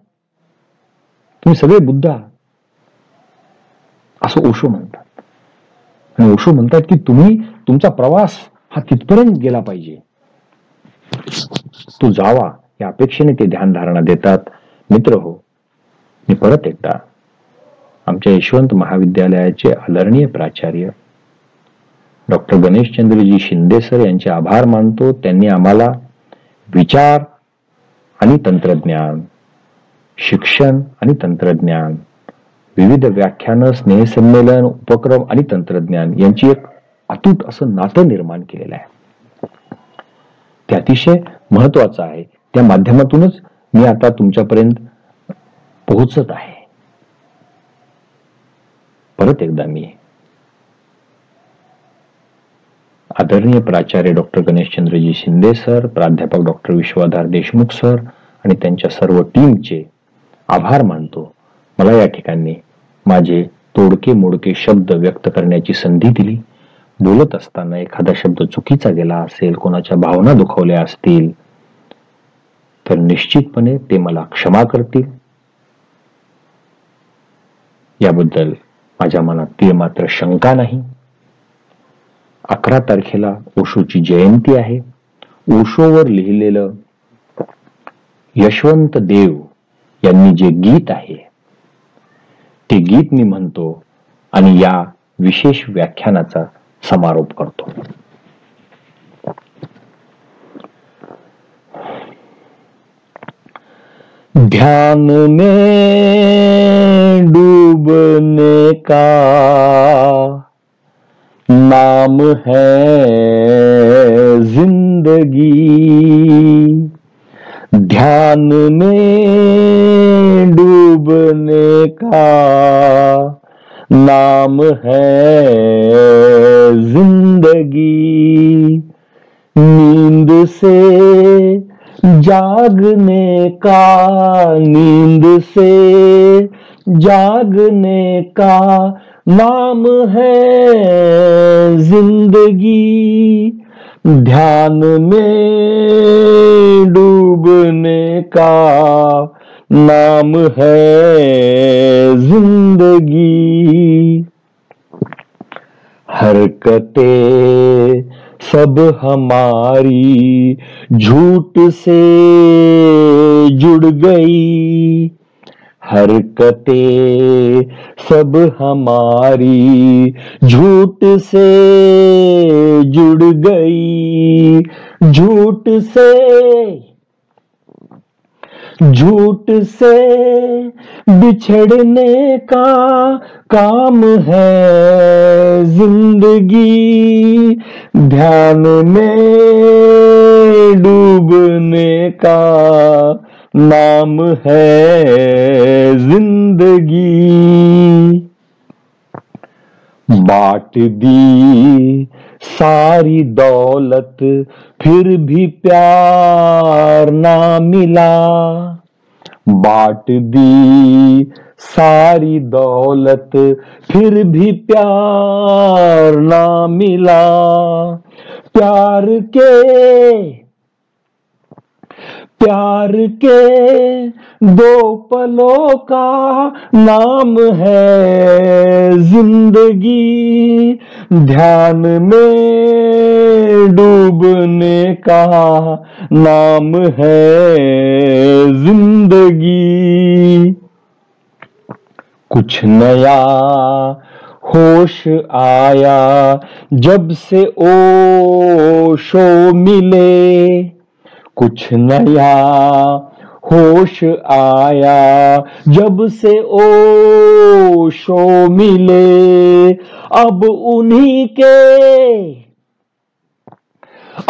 तुम्ही सगळे बुद्ध आहात असं ओशो म्हणतात. आणि ओशो म्हणतात की तुम्ही तुमचा प्रवास हा तिथपर्यंत गेला पाहिजे, तो जावा, या अपेक्षेने ते ध्यान धारणा देतात. मित्र हो, मी परत एकदा आमच्या यशवंत महाविद्यालयाचे आदरणीय प्राचार्य डॉक्टर गणेशचंद्रजी शिंदे सर यांचे आभार मानतो. त्यांनी आम्हाला विचार आणि तंत्रज्ञान, शिक्षण आणि तंत्रज्ञान, विविध व्याख्यानं, स्नेहसंमेलन, उपक्रम आणि तंत्रज्ञान यांची एक अतूट असं नातं निर्माण केलेलं आहे. ते अतिशय महत्वाचं आहे. त्या माध्यमातूनच मी आता तुमच्यापर्यंत पोहोचत आहे. परत एकदा मी आदरणीय प्राचार्य डॉक्टर गणेशचंद्रजी शिंदे सर, प्राध्यापक डॉक्टर विश्वाधार देशमुख सर आणि त्यांच्या सर्व टीमचे आभार मानतो. मला या ठिकाणी माझे तोडके मोडके शब्द व्यक्त करण्याची संधी दिली. बोलत असताना एखादा शब्द चुकीचा गेला असेल, कोणाच्या भावना दुखावल्या असतील, तर निश्चितपणे ते मला क्षमा करतील. याबद्दल माझ्या मनात ती मात्र शंका नाही. 11 तारखेला ओशोची जयंती आहे. ओशोवर लिहिलेलं यशवंत देव यांनी जे गीत आहे ते गीत मी म्हणतो आणि या विशेष व्याख्यानाचा समारोप करतो. ध्यान में डूबने का नाम है जिंदगी, ध्यान में डूबने का नाम है जिंदगी, नींद से जागने का, नींद से जागने का नाम है जिंदगी, ध्यान में डूबने का नाम है जिंदगी। हरकतें सब हमारी झूठ से जुड़ गई, हरकतें सब हमारी झूठ से जुड़ गई, झूठ से बिछड़ने का काम है जिंदगी, ध्यान में डूबने का नाम है जिंदगी। बांट दी सारी दौलत फिर भी प्यार ना मिला, बांट दी सारी दौलत फिर भी प्यार ना मिला, प्यार के दो पलों का नाम है जिंदगी, ध्यान में डूबने का नाम है जिंदगी। कुछ नया होश आया जब से ओशो मिले, कुछ नया होश आया जब से ओशो मिले।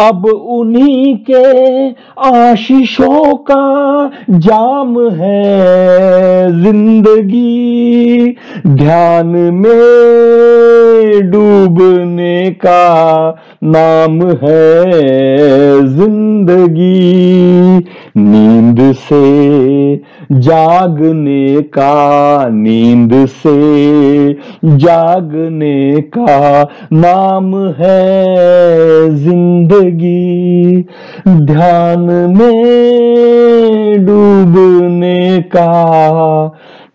अब उन्हीं के आशीषों का जाम है जिंदगी, ध्यान में डूबने का नाम है जिंदगी। नींद से जागने का, नींद से जागने का नाम है जिंदगी, ध्यान में डूबने का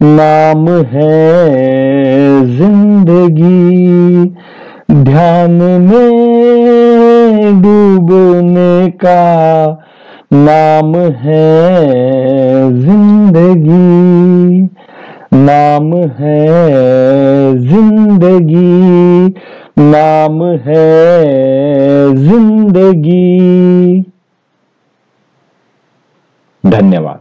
नाम है जिंदगी, ध्यान में डूबने का नाम है जिंदगी, नाम है जिंदगी, नाम है जिंदगी। धन्यवाद।